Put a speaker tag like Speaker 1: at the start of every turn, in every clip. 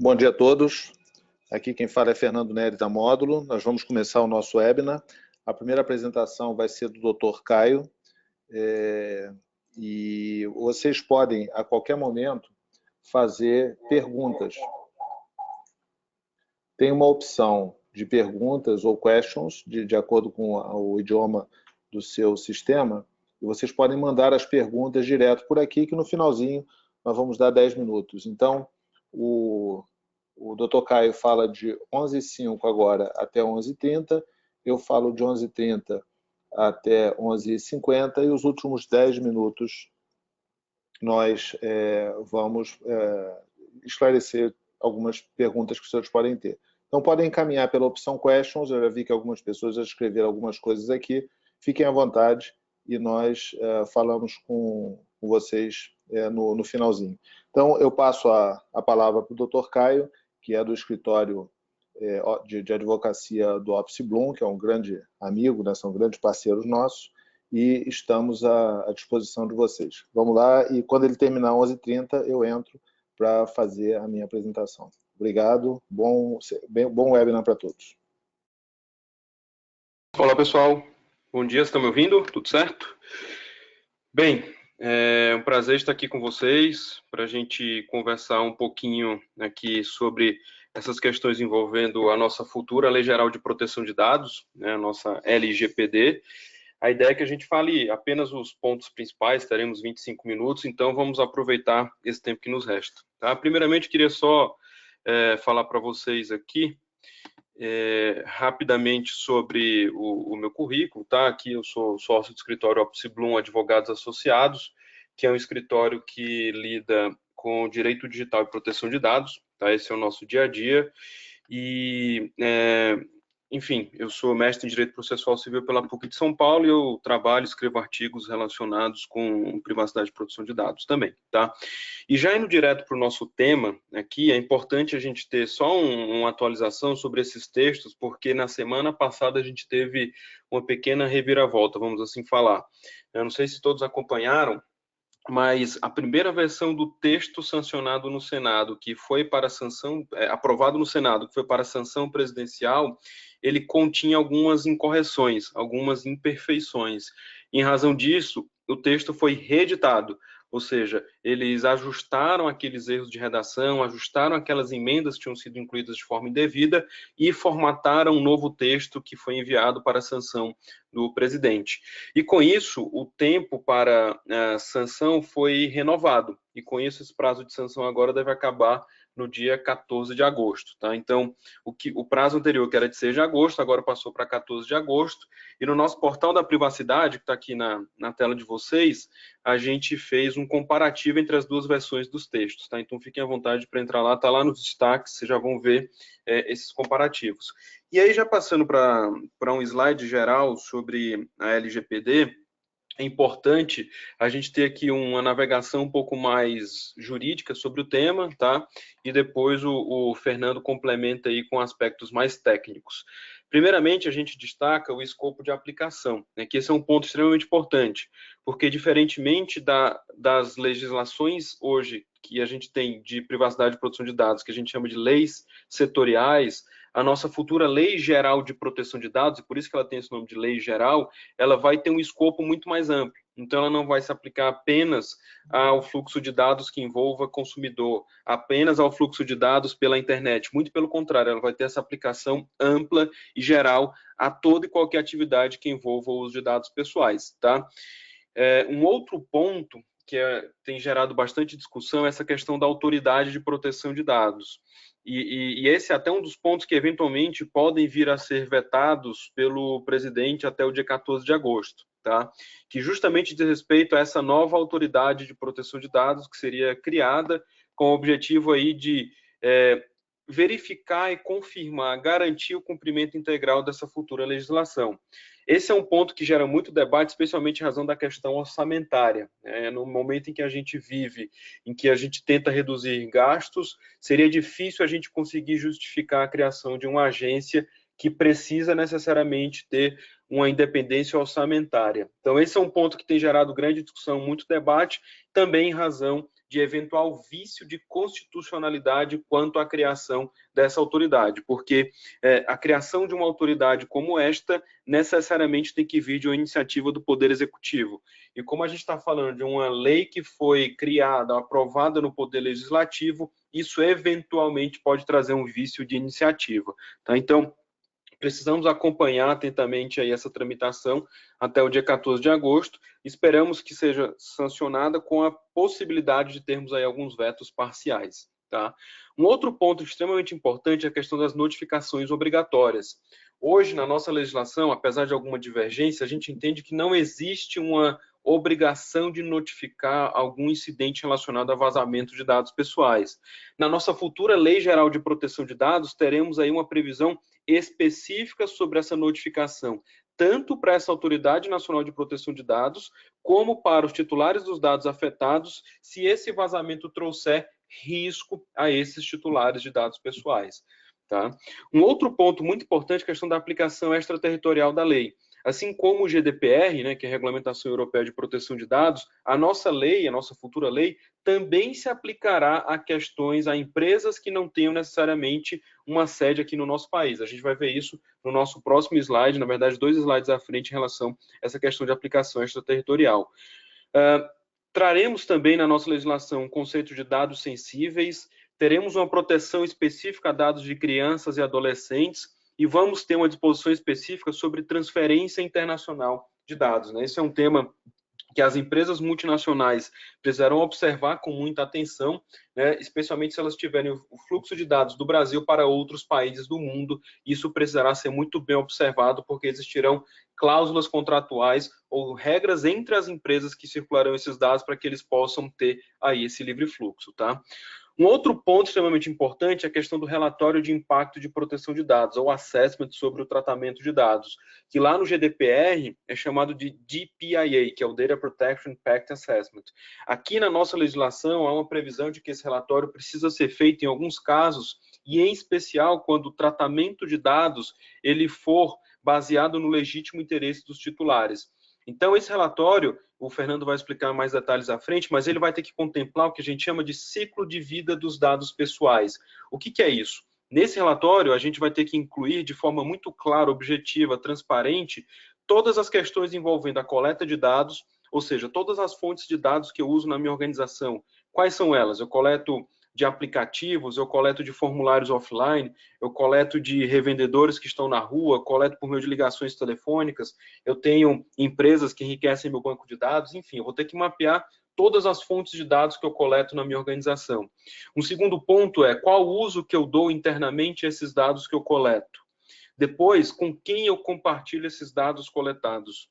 Speaker 1: Bom dia a todos. Aqui quem fala é Fernando Nery da Módulo. Nós vamos começar o nosso webinar. A primeira apresentação vai ser do Dr. Caio. E vocês podem, a qualquer momento, fazer perguntas. Tem uma opção de perguntas ou questions, de acordo com o idioma do seu sistema, e vocês podem mandar as perguntas direto por aqui, que no finalzinho nós vamos dar 10 minutos. Então, o Dr. Caio fala de 11h05 agora até 11h30, eu falo de 11h30 até 11h50, e os últimos 10 minutos nós vamos esclarecer algumas perguntas que os senhores podem ter. Então, podem encaminhar pela opção Questions, eu já vi que algumas pessoas já escreveram algumas coisas aqui, fiquem à vontade e nós falamos com vocês no finalzinho. Então, eu passo a palavra para o Dr. Caio, que é do escritório de advocacia do Opsi Blum, que é um grande amigo, né, são grandes parceiros nossos, e estamos à disposição de vocês. Vamos lá, e quando ele terminar 11h30, eu entro para fazer a minha apresentação. Obrigado, bom webinar para todos.
Speaker 2: Olá, pessoal. Bom dia, vocês estão me ouvindo? Tudo certo? Bem, é um prazer estar aqui com vocês para a gente conversar um pouquinho aqui sobre essas questões envolvendo a nossa futura Lei Geral de Proteção de Dados, né, a nossa LGPD. A ideia é que a gente fale apenas os pontos principais, teremos 25 minutos, então vamos aproveitar esse tempo que nos resta. Tá? Primeiramente, queria só falar para vocês aqui rapidamente sobre o meu currículo. Tá? Aqui eu sou sócio do escritório Opsi Blum Advogados Associados, que é um escritório que lida com direito digital e proteção de dados. Tá? Esse é o nosso dia a dia. E enfim, eu sou mestre em Direito Processual Civil pela PUC de São Paulo e eu trabalho, escrevo artigos relacionados com privacidade e proteção de dados também, tá? E já indo direto para o nosso tema aqui, é importante a gente ter só uma atualização sobre esses textos, porque na semana passada a gente teve uma pequena reviravolta, vamos assim falar. Eu não sei se todos acompanharam, mas a primeira versão do texto sancionado no Senado, que foi para sanção, aprovado no Senado, que foi para sanção presidencial, ele continha algumas incorreções, algumas imperfeições. Em razão disso, o texto foi reeditado, ou seja, eles ajustaram aqueles erros de redação, ajustaram aquelas emendas que tinham sido incluídas de forma indevida e formataram um novo texto que foi enviado para a sanção do presidente. E com isso, o tempo para a sanção foi renovado, e com isso esse prazo de sanção agora deve acabar no dia 14 de agosto. Tá? Então, o prazo anterior, que era de 6 de agosto, agora passou para 14 de agosto, e no nosso portal da privacidade, que está aqui na tela de vocês, a gente fez um comparativo entre as duas versões dos textos. Tá? Então, fiquem à vontade para entrar lá, está lá nos destaques, vocês já vão ver esses comparativos. E aí, já passando para um slide geral sobre a LGPD, é importante a gente ter aqui uma navegação um pouco mais jurídica sobre o tema, tá? E depois o Fernando complementa aí com aspectos mais técnicos. Primeiramente, a gente destaca o escopo de aplicação, né, que esse é um ponto extremamente importante, porque diferentemente das legislações hoje que a gente tem de privacidade e proteção de dados, que a gente chama de leis setoriais, a nossa futura Lei Geral de Proteção de Dados, e por isso que ela tem esse nome de Lei Geral, ela vai ter um escopo muito mais amplo. Então, ela não vai se aplicar apenas ao fluxo de dados que envolva consumidor, apenas ao fluxo de dados pela internet. Muito pelo contrário, ela vai ter essa aplicação ampla e geral a toda e qualquer atividade que envolva o uso de dados pessoais. Tá? Um outro ponto que tem gerado bastante discussão é essa questão da autoridade de proteção de dados. E esse é até um dos pontos que, eventualmente, podem vir a ser vetados pelo presidente até o dia 14 de agosto, tá? Que justamente diz respeito a essa nova autoridade de proteção de dados que seria criada com o objetivo aí de verificar e confirmar, garantir o cumprimento integral dessa futura legislação. Esse é um ponto que gera muito debate, especialmente em razão da questão orçamentária. No momento em que a gente vive, em que a gente tenta reduzir gastos, seria difícil a gente conseguir justificar a criação de uma agência que precisa necessariamente ter uma independência orçamentária. Então, esse é um ponto que tem gerado grande discussão, muito debate, também em razão de eventual vício de constitucionalidade quanto à criação dessa autoridade, porque a criação de uma autoridade como esta necessariamente tem que vir de uma iniciativa do Poder Executivo. E como a gente está falando de uma lei que foi criada, aprovada no Poder Legislativo, isso eventualmente pode trazer um vício de iniciativa. Tá? Então, precisamos acompanhar atentamente aí essa tramitação até o dia 14 de agosto. Esperamos que seja sancionada com a possibilidade de termos aí alguns vetos parciais. Tá? Um outro ponto extremamente importante é a questão das notificações obrigatórias. Hoje, na nossa legislação, apesar de alguma divergência, a gente entende que não existe uma obrigação de notificar algum incidente relacionado a vazamento de dados pessoais. Na nossa futura Lei Geral de Proteção de Dados, teremos aí uma previsão específica sobre essa notificação, tanto para essa Autoridade Nacional de Proteção de Dados, como para os titulares dos dados afetados, se esse vazamento trouxer risco a esses titulares de dados pessoais. Tá? Um outro ponto muito importante é a questão da aplicação extraterritorial da lei. Assim como o GDPR, né, que é a Regulamentação Europeia de Proteção de Dados, a nossa lei, a nossa futura lei, também se aplicará a questões, a empresas que não tenham necessariamente uma sede aqui no nosso país. A gente vai ver isso no nosso próximo slide, na verdade, 2 slides à frente em relação a essa questão de aplicação extraterritorial. Traremos também na nossa legislação um conceito de dados sensíveis, teremos uma proteção específica a dados de crianças e adolescentes, e vamos ter uma disposição específica sobre transferência internacional de dados. Né? Esse é um tema que as empresas multinacionais precisarão observar com muita atenção, né? Especialmente se elas tiverem o fluxo de dados do Brasil para outros países do mundo. Isso precisará ser muito bem observado, porque existirão cláusulas contratuais ou regras entre as empresas que circularão esses dados para que eles possam ter aí esse livre fluxo. Tá? Um outro ponto extremamente importante é a questão do relatório de impacto de proteção de dados, ou assessment sobre o tratamento de dados, que lá no GDPR é chamado de DPIA, que é o Data Protection Impact Assessment. Aqui na nossa legislação há uma previsão de que esse relatório precisa ser feito em alguns casos, e em especial quando o tratamento de dados ele for baseado no legítimo interesse dos titulares. Então, esse relatório, o Fernando vai explicar mais detalhes à frente, mas ele vai ter que contemplar o que a gente chama de ciclo de vida dos dados pessoais. O que é isso? Nesse relatório, a gente vai ter que incluir de forma muito clara, objetiva, transparente, todas as questões envolvendo a coleta de dados, ou seja, todas as fontes de dados que eu uso na minha organização. Quais são elas? Eu coleto de aplicativos, eu coleto de formulários offline, eu coleto de revendedores que estão na rua, coleto por meio de ligações telefônicas, eu tenho empresas que enriquecem meu banco de dados, enfim, eu vou ter que mapear todas as fontes de dados que eu coleto na minha organização. Um segundo ponto é qual uso que eu dou internamente a esses dados que eu coleto. Depois, com quem eu compartilho esses dados coletados.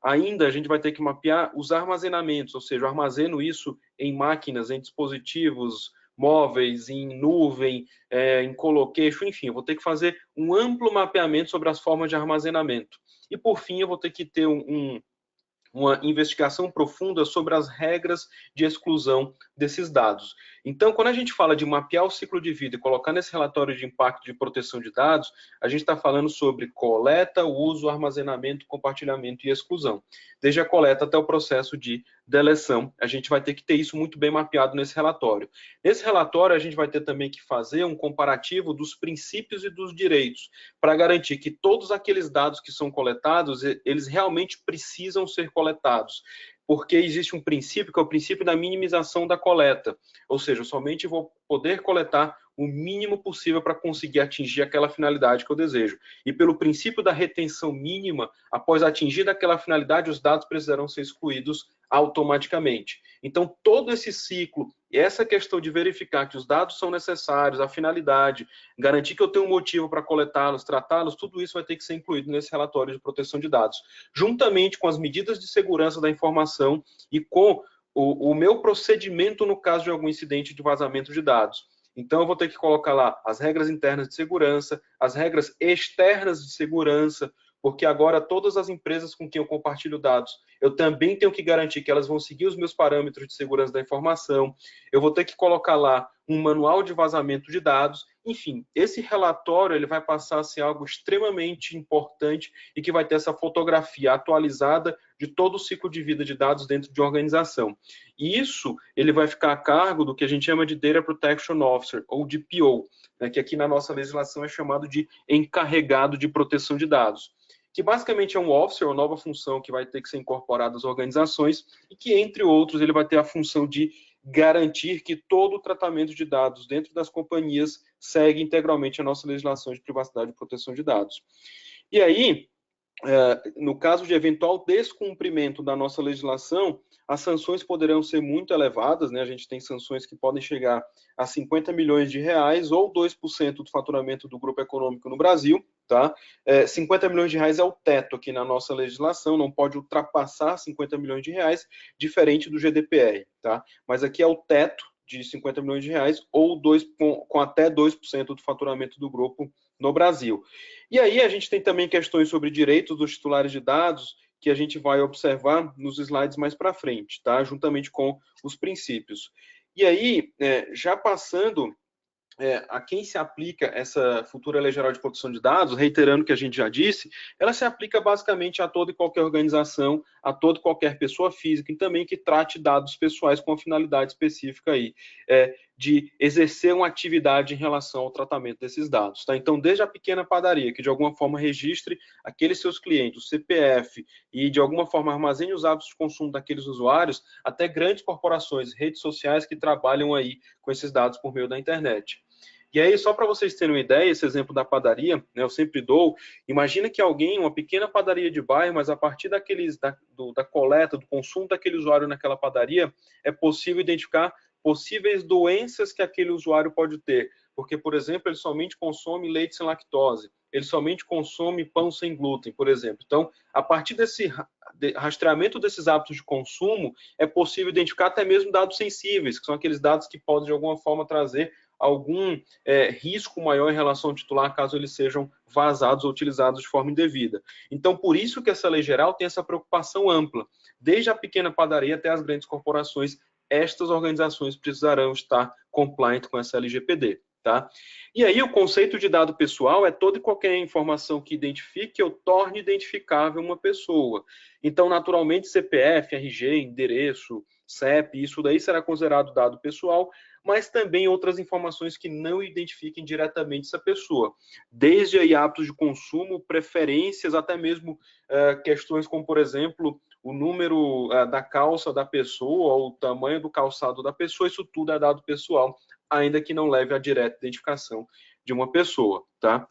Speaker 2: Ainda a gente vai ter que mapear os armazenamentos, ou seja, eu armazeno isso em máquinas, em dispositivos móveis, em nuvem, em coloqueixo, enfim, eu vou ter que fazer um amplo mapeamento sobre as formas de armazenamento. E, por fim, eu vou ter que ter uma investigação profunda sobre as regras de exclusão desses dados. Então, quando a gente fala de mapear o ciclo de vida e colocar nesse relatório de impacto de proteção de dados, a gente está falando sobre coleta, uso, armazenamento, compartilhamento e exclusão. Desde a coleta até o processo de deleção, a gente vai ter que ter isso muito bem mapeado nesse relatório. Nesse relatório, a gente vai ter também que fazer um comparativo dos princípios e dos direitos, para garantir que todos aqueles dados que são coletados, eles realmente precisam ser coletados. Porque existe um princípio, que é o princípio da minimização da coleta. Ou seja, eu somente vou poder coletar o mínimo possível para conseguir atingir aquela finalidade que eu desejo. E pelo princípio da retenção mínima, após atingir aquela finalidade, os dados precisarão ser excluídos automaticamente. Então, todo esse ciclo, essa questão de verificar que os dados são necessários, a finalidade, garantir que eu tenho um motivo para coletá-los, tratá-los, tudo isso vai ter que ser incluído nesse relatório de proteção de dados, juntamente com as medidas de segurança da informação e com o meu procedimento no caso de algum incidente de vazamento de dados. Então, eu vou ter que colocar lá as regras internas de segurança, as regras externas de segurança, porque agora todas as empresas com quem eu compartilho dados, eu também tenho que garantir que elas vão seguir os meus parâmetros de segurança da informação. Eu vou ter que colocar lá um manual de vazamento de dados. Enfim, esse relatório ele vai passar a ser algo extremamente importante e que vai ter essa fotografia atualizada de todo o ciclo de vida de dados dentro de uma organização. E isso ele vai ficar a cargo do que a gente chama de Data Protection Officer, ou de PO, né, que aqui na nossa legislação é chamado de encarregado de proteção de dados, que basicamente é um officer, uma nova função que vai ter que ser incorporada às organizações e que, entre outros, ele vai ter a função de garantir que todo o tratamento de dados dentro das companhias segue integralmente a nossa legislação de privacidade e proteção de dados. E aí, no caso de eventual descumprimento da nossa legislação, as sanções poderão ser muito elevadas, né? A gente tem sanções que podem chegar a 50 milhões de reais ou 2% do faturamento do grupo econômico no Brasil, tá? 50 milhões de reais é o teto aqui na nossa legislação, não pode ultrapassar 50 milhões de reais, diferente do GDPR, tá? Mas aqui é o teto de 50 milhões de reais ou com até 2% do faturamento do grupo no Brasil. E aí a gente tem também questões sobre direitos dos titulares de dados, que a gente vai observar nos slides mais para frente, tá? Juntamente com os princípios. E aí, já passando a quem se aplica essa futura Lei Geral de Proteção de Dados, reiterando o que a gente já disse, ela se aplica basicamente a toda e qualquer organização, a toda e qualquer pessoa física e também que trate dados pessoais com a finalidade específica aí, de exercer uma atividade em relação ao tratamento desses dados. Tá? Então, desde a pequena padaria, que de alguma forma registre aqueles seus clientes, o CPF, e de alguma forma armazene os hábitos de consumo daqueles usuários, até grandes corporações, redes sociais que trabalham aí com esses dados por meio da internet. E aí, só para vocês terem uma ideia, esse exemplo da padaria, né, eu sempre dou, imagina que alguém, uma pequena padaria de bairro, mas a partir da coleta, do consumo daquele usuário naquela padaria, é possível identificar possíveis doenças que aquele usuário pode ter. Porque, por exemplo, ele somente consome leite sem lactose, ele somente consome pão sem glúten, por exemplo. Então, a partir desse rastreamento desses hábitos de consumo, é possível identificar até mesmo dados sensíveis, que são aqueles dados que podem, de alguma forma, trazer algum risco maior em relação ao titular, caso eles sejam vazados ou utilizados de forma indevida. Então, por isso que essa lei geral tem essa preocupação ampla. Desde a pequena padaria até as grandes corporações, estas organizações precisarão estar compliant com essa LGPD. Tá? E aí o conceito de dado pessoal é toda e qualquer informação que identifique ou torne identificável uma pessoa. Então, naturalmente, CPF, RG, endereço, CEP, isso daí será considerado dado pessoal, mas também outras informações que não identifiquem diretamente essa pessoa. Desde aí hábitos de consumo, preferências, até mesmo questões como, por exemplo, o número da calça da pessoa ou o tamanho do calçado da pessoa, isso tudo é dado pessoal, ainda que não leve à direta identificação de uma pessoa, tá?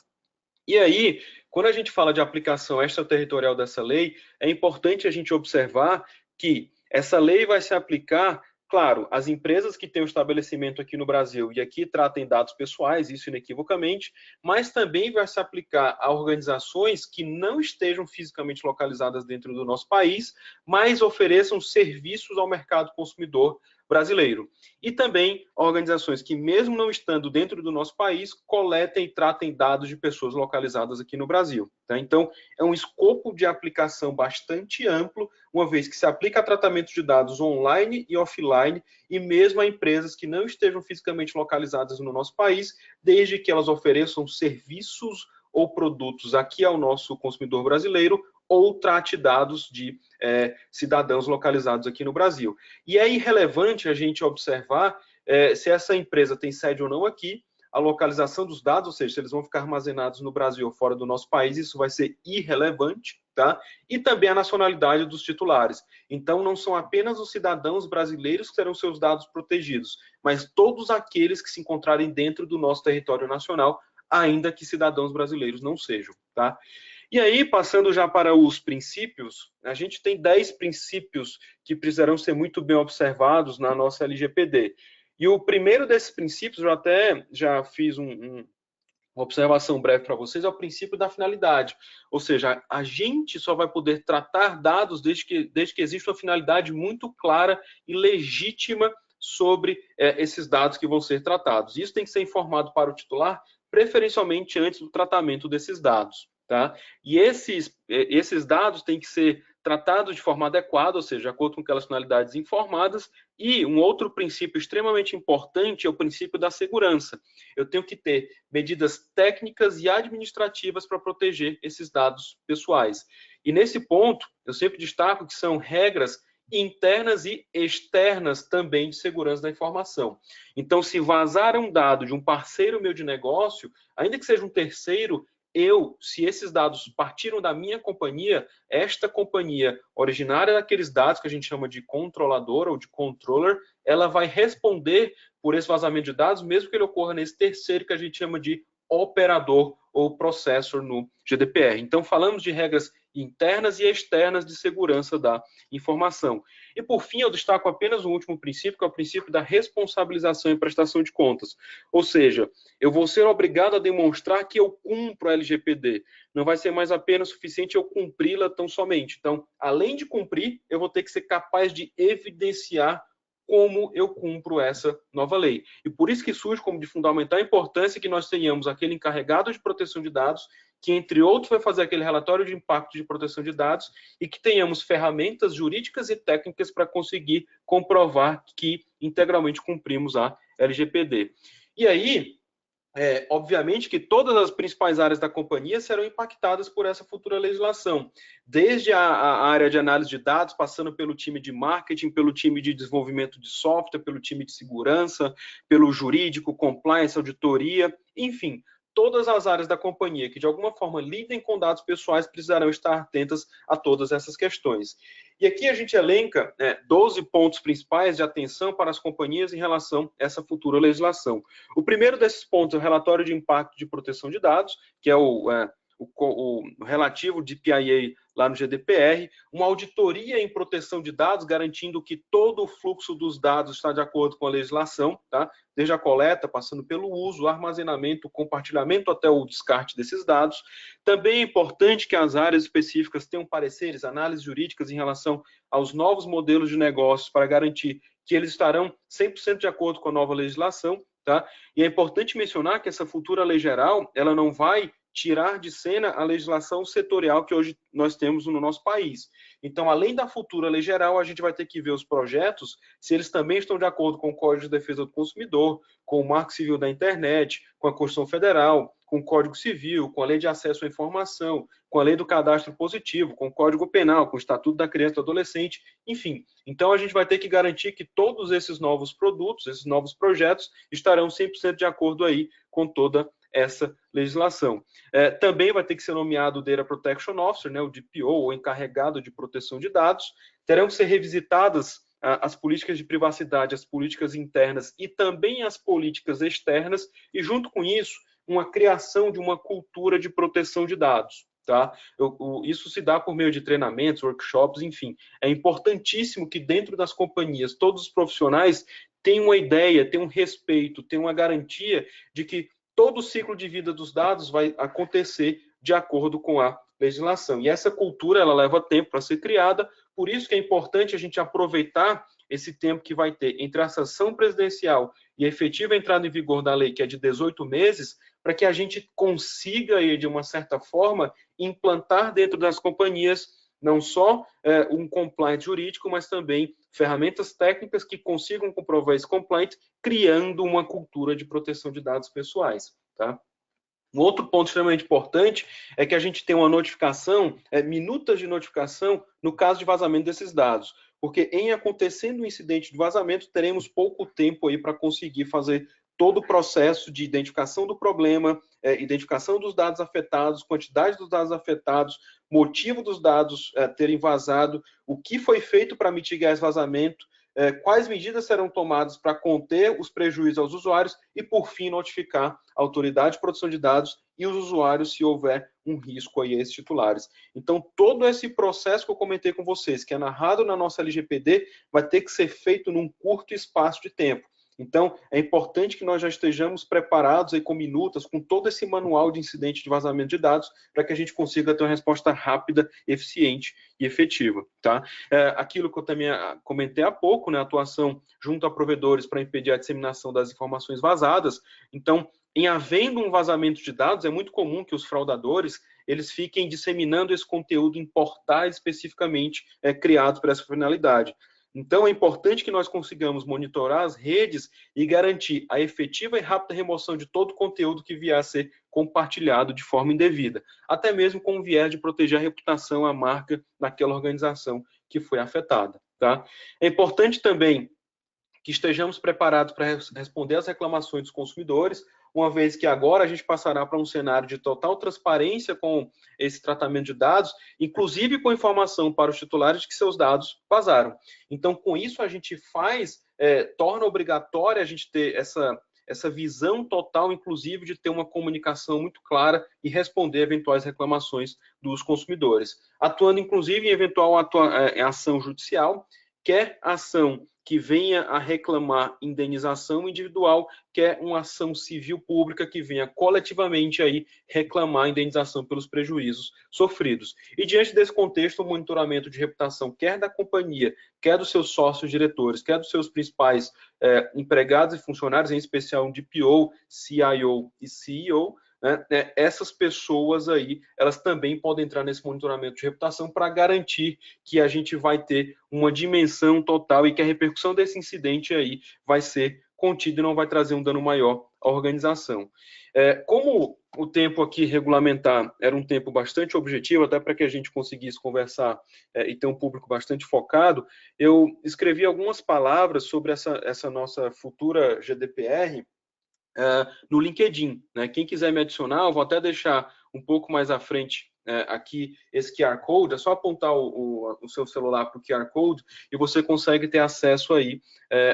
Speaker 2: E aí, quando a gente fala de aplicação extraterritorial dessa lei, é importante a gente observar que essa lei vai se aplicar, claro, às empresas que têm um estabelecimento aqui no Brasil e aqui tratem dados pessoais, isso inequivocamente, mas também vai se aplicar a organizações que não estejam fisicamente localizadas dentro do nosso país, mas ofereçam serviços ao mercado consumidor brasileiro. E também organizações que, mesmo não estando dentro do nosso país, coletem e tratem dados de pessoas localizadas aqui no Brasil. Tá? Então, é um escopo de aplicação bastante amplo, uma vez que se aplica a tratamento de dados online e offline, e mesmo a empresas que não estejam fisicamente localizadas no nosso país, desde que elas ofereçam serviços ou produtos aqui ao nosso consumidor brasileiro, ou trate dados de cidadãos localizados aqui no Brasil. E é irrelevante a gente observar se essa empresa tem sede ou não aqui, a localização dos dados, ou seja, se eles vão ficar armazenados no Brasil ou fora do nosso país, isso vai ser irrelevante, tá? E também a nacionalidade dos titulares. Então, não são apenas os cidadãos brasileiros que terão seus dados protegidos, mas todos aqueles que se encontrarem dentro do nosso território nacional, ainda que cidadãos brasileiros não sejam, tá? E aí, passando já para os princípios, a gente tem 10 princípios que precisarão ser muito bem observados na nossa LGPD. E o primeiro desses princípios, eu até já fiz uma observação breve para vocês, é o princípio da finalidade. Ou seja, a gente só vai poder tratar dados desde que exista uma finalidade muito clara e legítima sobre esses dados que vão ser tratados. Isso tem que ser informado para o titular, preferencialmente antes do tratamento desses dados. Tá? E esses dados têm que ser tratados de forma adequada, ou seja, de acordo com aquelas finalidades informadas. E um outro princípio extremamente importante é o princípio da segurança. Eu tenho que ter medidas técnicas e administrativas para proteger esses dados pessoais. E nesse ponto, eu sempre destaco que são regras internas e externas também de segurança da informação. Então, se vazar um dado de um parceiro meu de negócio, ainda que seja um terceiro, se esses dados partiram da minha companhia, esta companhia originária daqueles dados que a gente chama de controlador ou de controller, ela vai responder por esse vazamento de dados, mesmo que ele ocorra nesse terceiro que a gente chama de operador ou processor no GDPR. Então, falamos de regras internas e externas de segurança da informação. E, por fim, eu destaco apenas o último princípio, que é o princípio da responsabilização e prestação de contas. Ou seja, eu vou ser obrigado a demonstrar que eu cumpro a LGPD. Não vai ser mais apenas suficiente eu cumpri-la tão somente. Então, além de cumprir, eu vou ter que ser capaz de evidenciar como eu cumpro essa nova lei. E por isso que surge como de fundamental importância que nós tenhamos aquele encarregado de proteção de dados, que, entre outros, vai fazer aquele relatório de impacto de proteção de dados e que tenhamos ferramentas jurídicas e técnicas para conseguir comprovar que integralmente cumprimos a LGPD. E aí, obviamente que todas as principais áreas da companhia serão impactadas por essa futura legislação, desde a área de análise de dados, passando pelo time de marketing, pelo time de desenvolvimento de software, pelo time de segurança, pelo jurídico, compliance, auditoria, enfim, todas as áreas da companhia que de alguma forma lidem com dados pessoais precisarão estar atentas a todas essas questões. E aqui a gente elenca 12 pontos principais de atenção para as companhias em relação a essa futura legislação. O primeiro desses pontos é o relatório de impacto de proteção de dados, que é o relativo de PIA lá no GDPR, uma auditoria em proteção de dados, garantindo que todo o fluxo dos dados está de acordo com a legislação, tá? Desde a coleta, passando pelo uso, armazenamento, compartilhamento até o descarte desses dados. Também é importante que as áreas específicas tenham pareceres, análises jurídicas em relação aos novos modelos de negócios para garantir que eles estarão 100% de acordo com a nova legislação, tá? E é importante mencionar que essa futura lei geral, ela não vai tirar de cena a legislação setorial que hoje nós temos no nosso país. Então, além da futura lei geral, a gente vai ter que ver os projetos, se eles também estão de acordo com o Código de Defesa do Consumidor, com o Marco Civil da Internet, com a Constituição Federal, com o Código Civil, com a Lei de Acesso à Informação, com a Lei do Cadastro Positivo, com o Código Penal, com o Estatuto da Criança e do Adolescente, enfim. Então, a gente vai ter que garantir que todos esses novos produtos, esses novos projetos, estarão 100% de acordo aí com toda essa legislação. Também vai ter que ser nomeado o Data Protection Officer, né, o DPO, ou encarregado de proteção de dados. Terão que ser revisitadas as políticas de privacidade, as políticas internas e também as políticas externas, e junto com isso, uma criação de uma cultura de proteção de dados. Tá? Isso se dá por meio de treinamentos, workshops, enfim. É importantíssimo que dentro das companhias, todos os profissionais tenham uma ideia, tenham um respeito, tenham uma garantia de que todo o ciclo de vida dos dados vai acontecer de acordo com a legislação. E essa cultura, ela leva tempo para ser criada, por isso que é importante a gente aproveitar esse tempo que vai ter entre a sanção presidencial e a efetiva entrada em vigor da lei, que é de 18 meses, para que a gente consiga, de uma certa forma, implantar dentro das companhias não só um compliance jurídico, mas também ferramentas técnicas que consigam comprovar esse compliance, criando uma cultura de proteção de dados pessoais. Tá? Um outro ponto extremamente importante é que a gente tem uma notificação, minutas de notificação, no caso de vazamento desses dados. Porque em acontecendo um incidente de vazamento, teremos pouco tempo aí para conseguir fazer todo o processo de identificação do problema, identificação dos dados afetados, quantidade dos dados afetados, motivo dos dados terem vazado, o que foi feito para mitigar esse vazamento, quais medidas serão tomadas para conter os prejuízos aos usuários e, por fim, notificar a autoridade de proteção de dados e os usuários se houver um risco aí a esses titulares. Então, todo esse processo que eu comentei com vocês, que é narrado na nossa LGPD, vai ter que ser feito num curto espaço de tempo. Então, é importante que nós já estejamos preparados aí com minutas, com todo esse manual de incidente de vazamento de dados, para que a gente consiga ter uma resposta rápida, eficiente e efetiva. Tá? Aquilo que eu também comentei há pouco, né, a atuação junto a provedores para impedir a disseminação das informações vazadas. Então, em havendo um vazamento de dados, é muito comum que os fraudadores eles fiquem disseminando esse conteúdo em portais especificamente criados para essa finalidade. Então, é importante que nós consigamos monitorar as redes e garantir a efetiva e rápida remoção de todo o conteúdo que vier a ser compartilhado de forma indevida, até mesmo com o viés de proteger a reputação, a marca daquela organização que foi afetada. Tá? É importante também que estejamos preparados para responder às reclamações dos consumidores, uma vez que agora a gente passará para um cenário de total transparência com esse tratamento de dados, inclusive com informação para os titulares de que seus dados vazaram. Então, com isso, a gente torna obrigatória a gente ter essa visão total, inclusive, de ter uma comunicação muito clara e responder eventuais reclamações dos consumidores. Atuando, inclusive, em eventual ação judicial, quer ação que venha a reclamar indenização individual, quer uma ação civil pública que venha coletivamente aí reclamar indenização pelos prejuízos sofridos. E diante desse contexto, o monitoramento de reputação, quer da companhia, quer dos seus sócios diretores, quer dos seus principais empregados e funcionários, em especial de DPO, CIO e CEO, essas pessoas aí, elas também podem entrar nesse monitoramento de reputação para garantir que a gente vai ter uma dimensão total e que a repercussão desse incidente aí vai ser contida e não vai trazer um dano maior à organização. Como o tempo aqui regulamentar era um tempo bastante objetivo, até para que a gente conseguisse conversar e ter um público bastante focado, eu escrevi algumas palavras sobre essa nossa futura GDPR, no LinkedIn. Né? Quem quiser me adicionar, eu vou até deixar um pouco mais à frente aqui esse QR Code, é só apontar o seu celular para o QR Code e você consegue ter acesso aí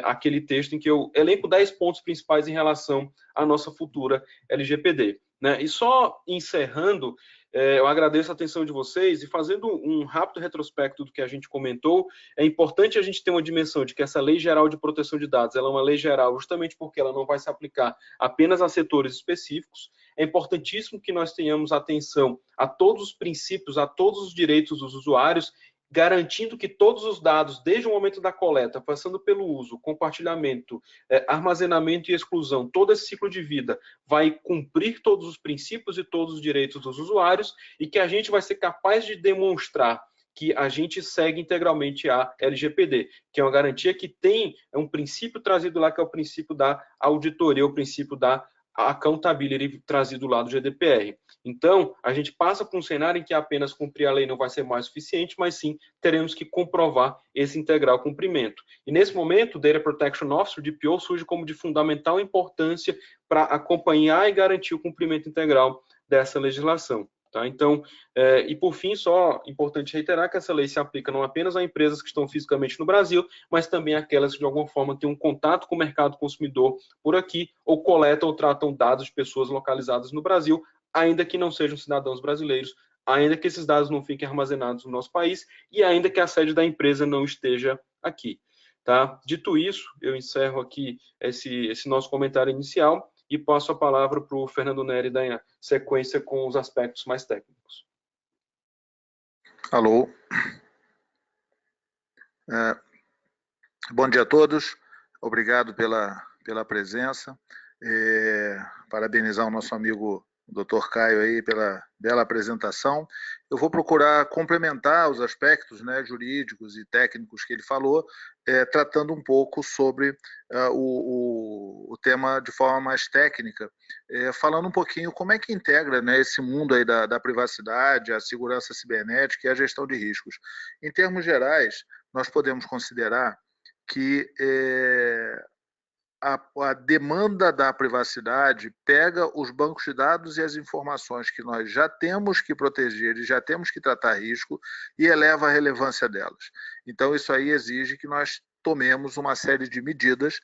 Speaker 2: àquele texto em que eu elenco 10 pontos principais em relação à nossa futura LGPD. Né? E só encerrando, eu agradeço a atenção de vocês e fazendo um rápido retrospecto do que a gente comentou, é importante a gente ter uma dimensão de que essa Lei Geral de Proteção de Dados, ela é uma lei geral justamente porque ela não vai se aplicar apenas a setores específicos. É importantíssimo que nós tenhamos atenção a todos os princípios, a todos os direitos dos usuários, garantindo que todos os dados, desde o momento da coleta, passando pelo uso, compartilhamento, armazenamento e exclusão, todo esse ciclo de vida vai cumprir todos os princípios e todos os direitos dos usuários e que a gente vai ser capaz de demonstrar que a gente segue integralmente a LGPD, que é uma garantia que tem um princípio trazido lá, que é o princípio da auditoria, o princípio da accountability trazido lá do GDPR. Então, a gente passa por um cenário em que apenas cumprir a lei não vai ser mais suficiente, mas sim teremos que comprovar esse integral cumprimento. E nesse momento, o Data Protection Officer, DPO, surge como de fundamental importância para acompanhar e garantir o cumprimento integral dessa legislação. Tá? Então, e por fim, só importante reiterar que essa lei se aplica não apenas a empresas que estão fisicamente no Brasil, mas também aquelas que de alguma forma têm um contato com o mercado consumidor por aqui, ou coletam ou tratam dados de pessoas localizadas no Brasil, ainda que não sejam cidadãos brasileiros, ainda que esses dados não fiquem armazenados no nosso país e ainda que a sede da empresa não esteja aqui. Tá? Dito isso, eu encerro aqui esse nosso comentário inicial e passo a palavra para o Fernando Neri dar sequência com os aspectos mais técnicos.
Speaker 1: Alô. Bom dia a todos. Obrigado pela presença. Parabenizar o nosso amigo Dr. Caio aí pela bela apresentação. Eu vou procurar complementar os aspectos, né, jurídicos e técnicos que ele falou, tratando um pouco sobre o tema de forma mais técnica, falando um pouquinho como é que integra, né, esse mundo aí da privacidade, a segurança cibernética e a gestão de riscos. Em termos gerais, nós podemos considerar que a demanda da privacidade pega os bancos de dados e as informações que nós já temos que proteger e já temos que tratar risco e eleva a relevância delas. Então, isso aí exige que nós tomemos uma série de medidas,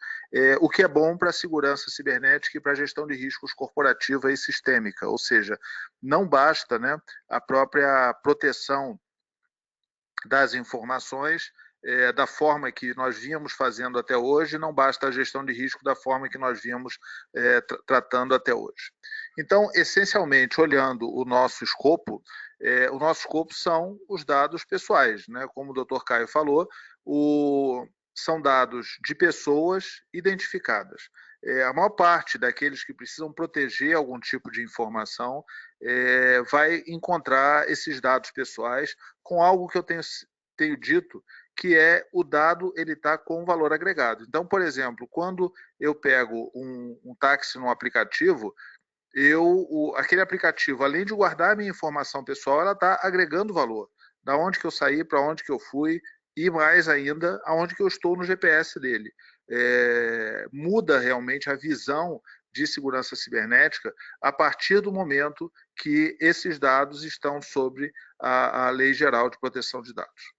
Speaker 1: o que é bom para a segurança cibernética e para a gestão de riscos corporativa e sistêmica, ou seja, não basta, né, a própria proteção das informações da forma que nós vínhamos fazendo até hoje, não basta a gestão de risco da forma que nós vínhamos tratando até hoje. Então, essencialmente, olhando o nosso escopo são os dados pessoais, né? Como o Dr. Caio falou, são dados de pessoas identificadas. A maior parte daqueles que precisam proteger algum tipo de informação vai encontrar esses dados pessoais com algo que eu tenho dito, que é o dado ele está com valor agregado. Então, por exemplo, quando eu pego um táxi no aplicativo, aquele aplicativo, além de guardar a minha informação pessoal, ela está agregando valor. Da onde que eu saí, para onde que eu fui, e mais ainda, aonde que eu estou no GPS dele. Muda realmente a visão de segurança cibernética a partir do momento que esses dados estão sobre a Lei Geral de Proteção de Dados.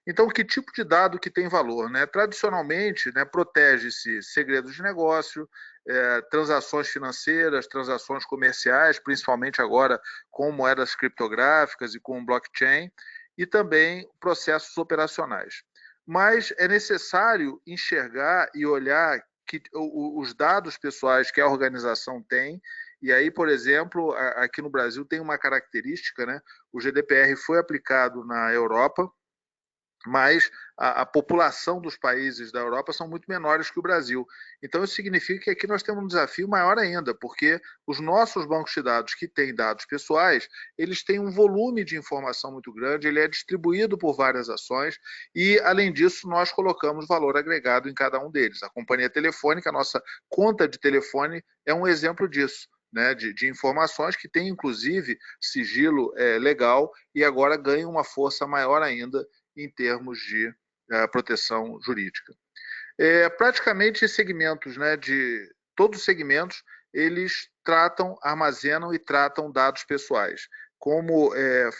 Speaker 1: Então, que tipo de dado que tem valor? Né? Tradicionalmente, né, protege-se segredos de negócio, transações financeiras, transações comerciais, principalmente agora com moedas criptográficas e com blockchain, e também processos operacionais. Mas é necessário enxergar e olhar que os dados pessoais que a organização tem. E aí, por exemplo, aqui no Brasil tem uma característica, né? O GDPR foi aplicado na Europa, mas a população dos países da Europa são muito menores que o Brasil. Então, isso significa que aqui nós temos um desafio maior ainda, porque os nossos bancos de dados que têm dados pessoais, eles têm um volume de informação muito grande, ele é distribuído por várias ações e, além disso, nós colocamos valor agregado em cada um deles. A companhia telefônica, a nossa conta de telefone é um exemplo disso. Né, de informações que tem, inclusive, sigilo legal e agora ganha uma força maior ainda em termos de proteção jurídica. Praticamente segmentos, né, de todos os segmentos, eles armazenam e tratam dados pessoais. Como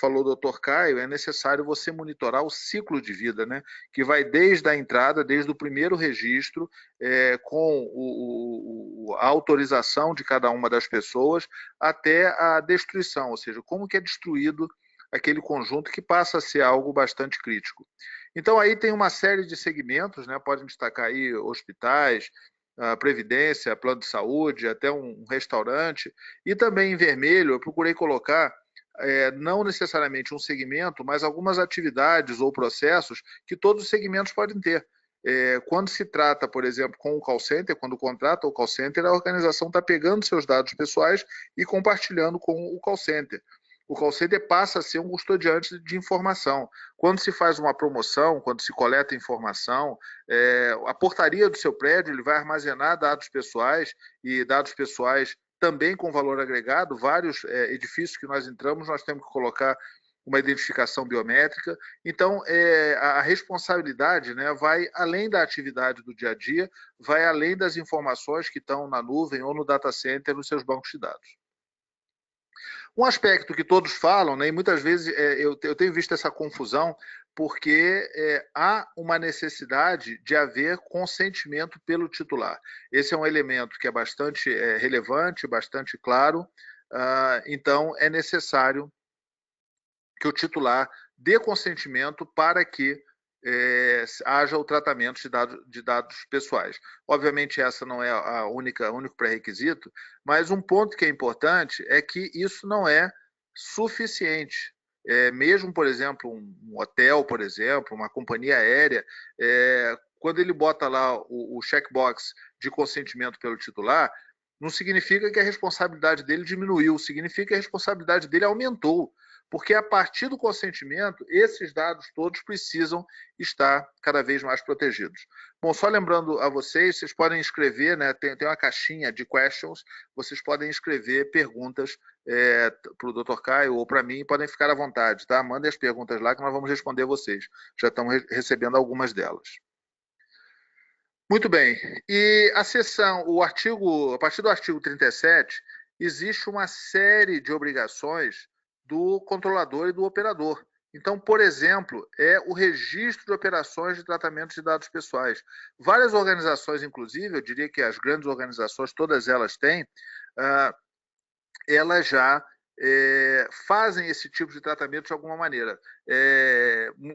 Speaker 1: falou o Dr. Caio, é necessário você monitorar o ciclo de vida, né, que vai desde a entrada, desde o primeiro registro, com a autorização de cada uma das pessoas, até a destruição, ou seja, como que é destruído aquele conjunto que passa a ser algo bastante crítico. Então, aí tem uma série de segmentos, né? Podem destacar aí hospitais, previdência, plano de saúde, até um restaurante. E também em vermelho, eu procurei colocar não necessariamente um segmento, mas algumas atividades ou processos que todos os segmentos podem ter. Quando se trata, por exemplo, com o call center, quando contrata o call center, a organização está pegando seus dados pessoais e compartilhando com o call center. O call center passa a ser um custodiante de informação. Quando se faz uma promoção, quando se coleta informação, a portaria do seu prédio ele vai armazenar dados pessoais e dados pessoais também com valor agregado. Vários edifícios que nós entramos, nós temos que colocar uma identificação biométrica. Então, a responsabilidade, né, vai além da atividade do dia a dia, vai além das informações que estão na nuvem ou no data center nos seus bancos de dados. Um aspecto que todos falam, né, e muitas vezes eu tenho visto essa confusão, porque há uma necessidade de haver consentimento pelo titular. Esse é um elemento que é bastante relevante, bastante claro, então é necessário que o titular dê consentimento para que haja o tratamento de dados pessoais. Obviamente, essa não é o único pré-requisito, mas um ponto que é importante é que isso não é suficiente. Mesmo, por exemplo, um hotel, por exemplo, uma companhia aérea, quando ele bota lá o checkbox de consentimento pelo titular, não significa que a responsabilidade dele diminuiu, significa que a responsabilidade dele aumentou. Porque a partir do consentimento, esses dados todos precisam estar cada vez mais protegidos. Bom, só lembrando a vocês, vocês podem escrever, né, tem uma caixinha de questions, vocês podem escrever perguntas para o Dr. Caio ou para mim, podem ficar à vontade, tá? Mandem as perguntas lá que nós vamos responder vocês. Já estamos recebendo algumas delas. Muito bem. E a seção, a partir do artigo 37, existe uma série de obrigações do controlador e do operador. Então, por exemplo, é o registro de operações de tratamento de dados pessoais. Várias organizações, inclusive, eu diria que as grandes organizações, todas elas têm, elas já fazem esse tipo de tratamento de alguma maneira.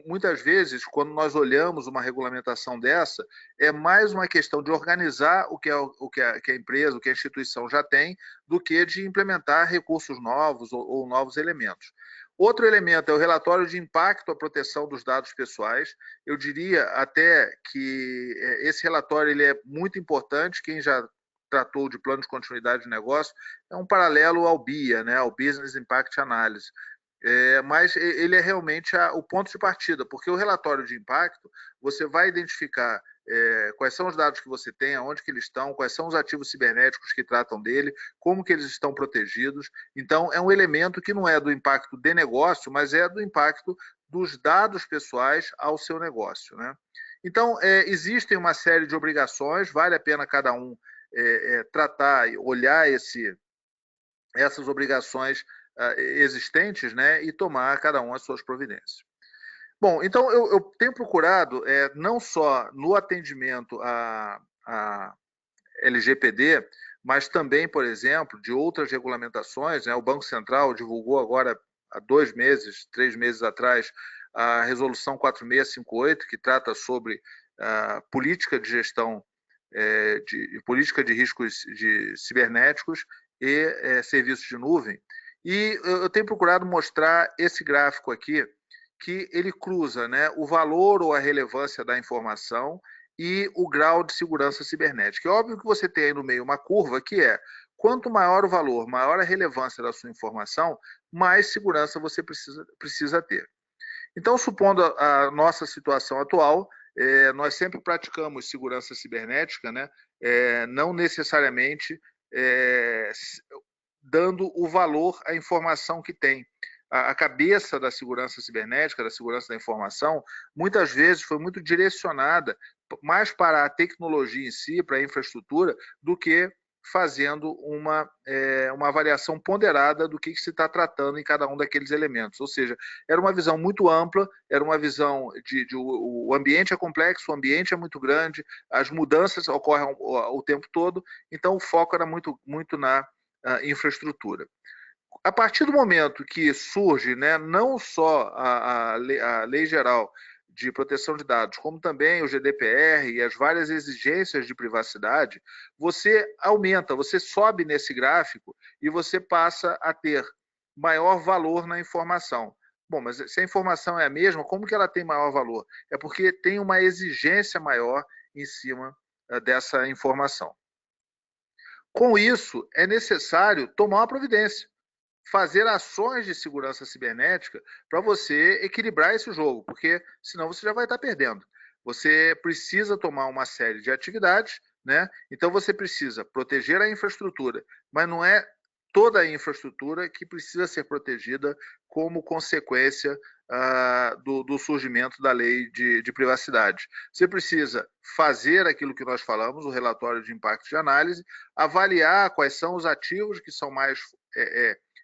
Speaker 1: Muitas vezes, quando nós olhamos uma regulamentação dessa, é mais uma questão de organizar o que a empresa, o que a instituição já tem, do que de implementar recursos novos ou novos elementos. Outro elemento é o relatório de impacto à proteção dos dados pessoais. Eu diria até que esse relatório ele é muito importante. Quem já tratou de plano de continuidade de negócio, é um paralelo ao BIA, né, ao Business Impact Analysis. mas ele é realmente o ponto de partida, porque o relatório de impacto, você vai identificar quais são os dados que você tem, aonde que eles estão, quais são os ativos cibernéticos que tratam dele, como que eles estão protegidos. Então, é um elemento que não é do impacto de negócio, mas é do impacto dos dados pessoais ao seu negócio, né? Então, existem uma série de obrigações, vale a pena cada um tratar, olhar essas obrigações existentes, né, e tomar cada um as suas providências. Bom, então eu tenho procurado, não só no atendimento à LGPD, mas também, por exemplo, de outras regulamentações, né, o Banco Central divulgou agora, há 2 meses, 3 meses atrás, a Resolução 4658, que trata sobre política de gestão, política de riscos cibernéticos e serviços de nuvem. E eu tenho procurado mostrar esse gráfico aqui, que ele cruza, né, o valor ou a relevância da informação e o grau de segurança cibernética. É óbvio que você tem aí no meio uma curva que quanto maior o valor, maior a relevância da sua informação, mais segurança você precisa ter. Então, supondo a nossa situação atual, nós sempre praticamos segurança cibernética, né? Não necessariamente dando o valor à informação que tem. A cabeça da segurança cibernética, da segurança da informação, muitas vezes foi muito direcionada mais para a tecnologia em si, para a infraestrutura, do que fazendo uma avaliação ponderada do que se está tratando em cada um daqueles elementos. Ou seja, era uma visão muito ampla, era uma visão o ambiente é complexo, o ambiente é muito grande, as mudanças ocorrem o tempo todo, então o foco era muito na infraestrutura. A partir do momento que surge, né, não só a Lei Geral de Proteção de Dados, como também o GDPR e as várias exigências de privacidade, você aumenta, você sobe nesse gráfico e você passa a ter maior valor na informação. Bom, mas se a informação é a mesma, como que ela tem maior valor? É porque tem uma exigência maior em cima dessa informação. Com isso, é necessário tomar uma providência, fazer ações de segurança cibernética para você equilibrar esse jogo, porque senão você já vai estar perdendo. Você precisa tomar uma série de atividades, né? Então você precisa proteger a infraestrutura, mas não é toda a infraestrutura que precisa ser protegida como consequência do surgimento da lei de privacidade. Você precisa fazer aquilo que nós falamos, o relatório de impacto de análise, avaliar quais são os ativos que são mais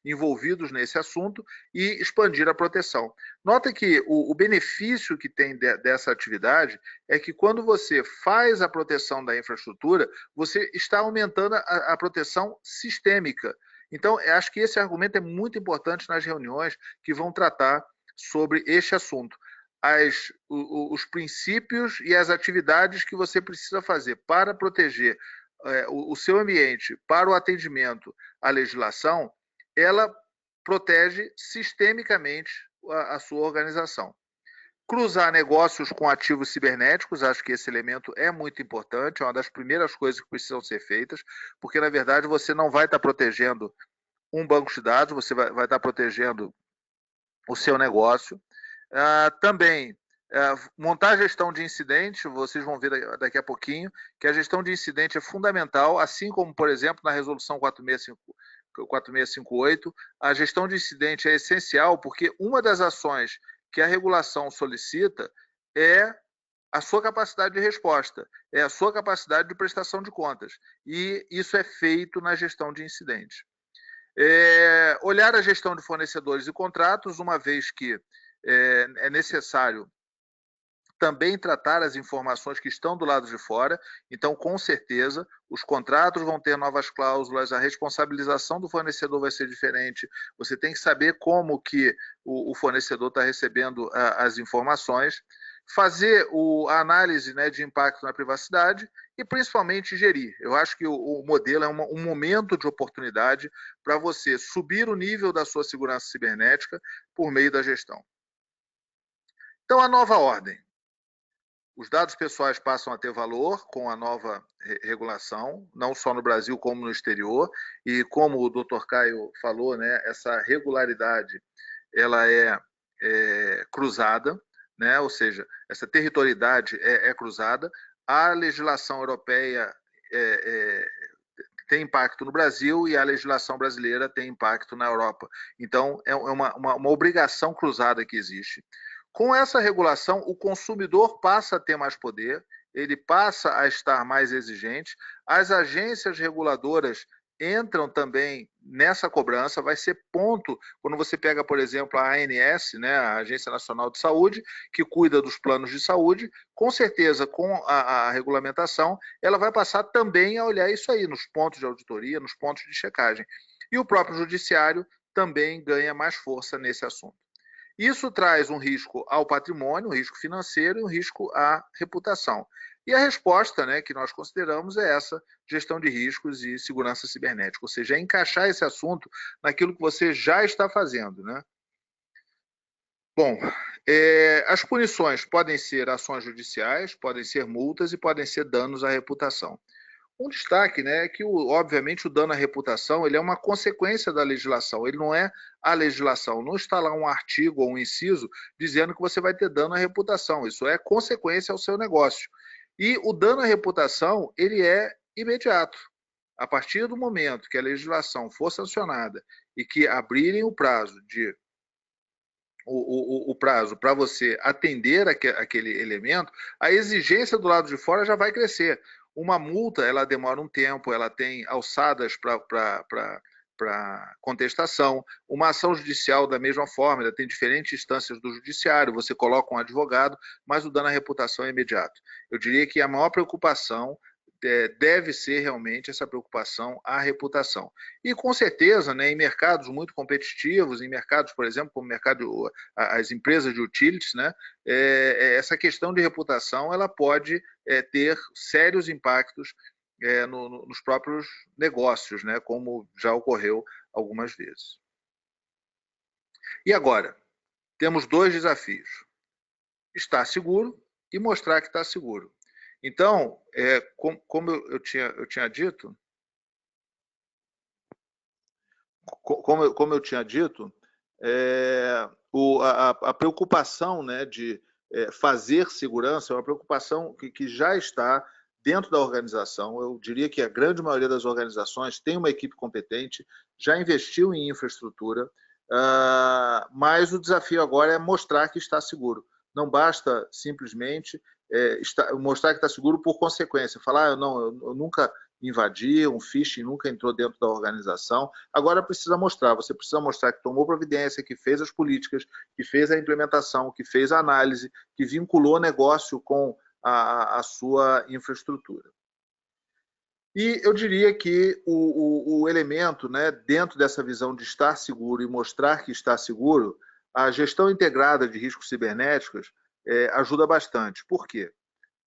Speaker 1: envolvidos nesse assunto e expandir a proteção. Nota que o benefício que tem dessa atividade é que quando você faz a proteção da infraestrutura, você está aumentando a proteção sistêmica. Então, acho que esse argumento é muito importante nas reuniões que vão tratar sobre este assunto. Os princípios e as atividades que você precisa fazer para proteger o seu ambiente, para o atendimento à legislação, ela protege sistemicamente a sua organização. Cruzar negócios com ativos cibernéticos, acho que esse elemento é muito importante, é uma das primeiras coisas que precisam ser feitas, porque, na verdade, você não vai estar protegendo um banco de dados, você vai estar protegendo o seu negócio. Também, montar a gestão de incidente, vocês vão ver daqui a pouquinho, que a gestão de incidente é fundamental, assim como, por exemplo, na resolução 4658, a gestão de incidente é essencial, porque uma das ações que a regulação solicita é a sua capacidade de resposta, é a sua capacidade de prestação de contas. E isso é feito na gestão de incidentes. Olhar a gestão de fornecedores e contratos, uma vez que é necessário também tratar as informações que estão do lado de fora. Então, com certeza, os contratos vão ter novas cláusulas, a responsabilização do fornecedor vai ser diferente, você tem que saber como que o fornecedor está recebendo as informações, fazer a análise, né, de impacto na privacidade e, principalmente, gerir. Eu acho que o modelo é um momento de oportunidade para você subir o nível da sua segurança cibernética por meio da gestão. Então, a nova ordem. Os dados pessoais passam a ter valor com a nova regulação, não só no Brasil como no exterior, e como o Dr. Caio falou, né, essa regularidade ela é cruzada, né? Ou seja, essa territorialidade é cruzada. A legislação europeia tem impacto no Brasil e a legislação brasileira tem impacto na Europa. Então, é uma obrigação cruzada que existe. Com essa regulação, o consumidor passa a ter mais poder, ele passa a estar mais exigente, as agências reguladoras entram também nessa cobrança, vai ser ponto, quando você pega, por exemplo, a ANS, né, a Agência Nacional de Saúde, que cuida dos planos de saúde, com certeza, com a regulamentação, ela vai passar também a olhar isso aí, nos pontos de auditoria, nos pontos de checagem. E o próprio judiciário também ganha mais força nesse assunto. Isso traz um risco ao patrimônio, um risco financeiro e um risco à reputação. E a resposta, né, que nós consideramos é essa, gestão de riscos e segurança cibernética, ou seja, é encaixar esse assunto naquilo que você já está fazendo, né? Bom, as punições podem ser ações judiciais, podem ser multas e podem ser danos à reputação. Um destaque, né, é que, obviamente, o dano à reputação ele é uma consequência da legislação, ele não é a legislação. Não está lá um artigo ou um inciso dizendo que você vai ter dano à reputação, isso é consequência ao seu negócio. E o dano à reputação, ele é imediato. A partir do momento que a legislação for sancionada e que abrirem o prazo para você atender aquele elemento, a exigência do lado de fora já vai crescer. Uma multa, ela demora um tempo, ela tem alçadas para contestação. Uma ação judicial, da mesma forma, ela tem diferentes instâncias do judiciário, você coloca um advogado, mas o dano à reputação é imediato. Eu diria que a maior preocupação deve ser realmente essa preocupação à reputação. E, com certeza, né, em mercados muito competitivos, em mercados, por exemplo, como as empresas de utilities, né, essa questão de reputação ela pode ter sérios impactos nos próprios negócios, né, como já ocorreu algumas vezes. E agora, temos dois desafios. Estar seguro e mostrar que está seguro. Então, como eu tinha dito, a preocupação, né, de fazer segurança é uma preocupação que já está dentro da organização. Eu diria que a grande maioria das organizações tem uma equipe competente, já investiu em infraestrutura, mas o desafio agora é mostrar que está seguro. Não basta simplesmente mostrar que está seguro por consequência. Falar, eu nunca invadi, um phishing nunca entrou dentro da organização. Agora precisa mostrar, você precisa mostrar que tomou providência, que fez as políticas, que fez a implementação, que fez a análise, que vinculou o negócio com a sua infraestrutura. E eu diria que o elemento, né, dentro dessa visão de estar seguro e mostrar que está seguro, a gestão integrada de riscos cibernéticos ajuda bastante. Por quê?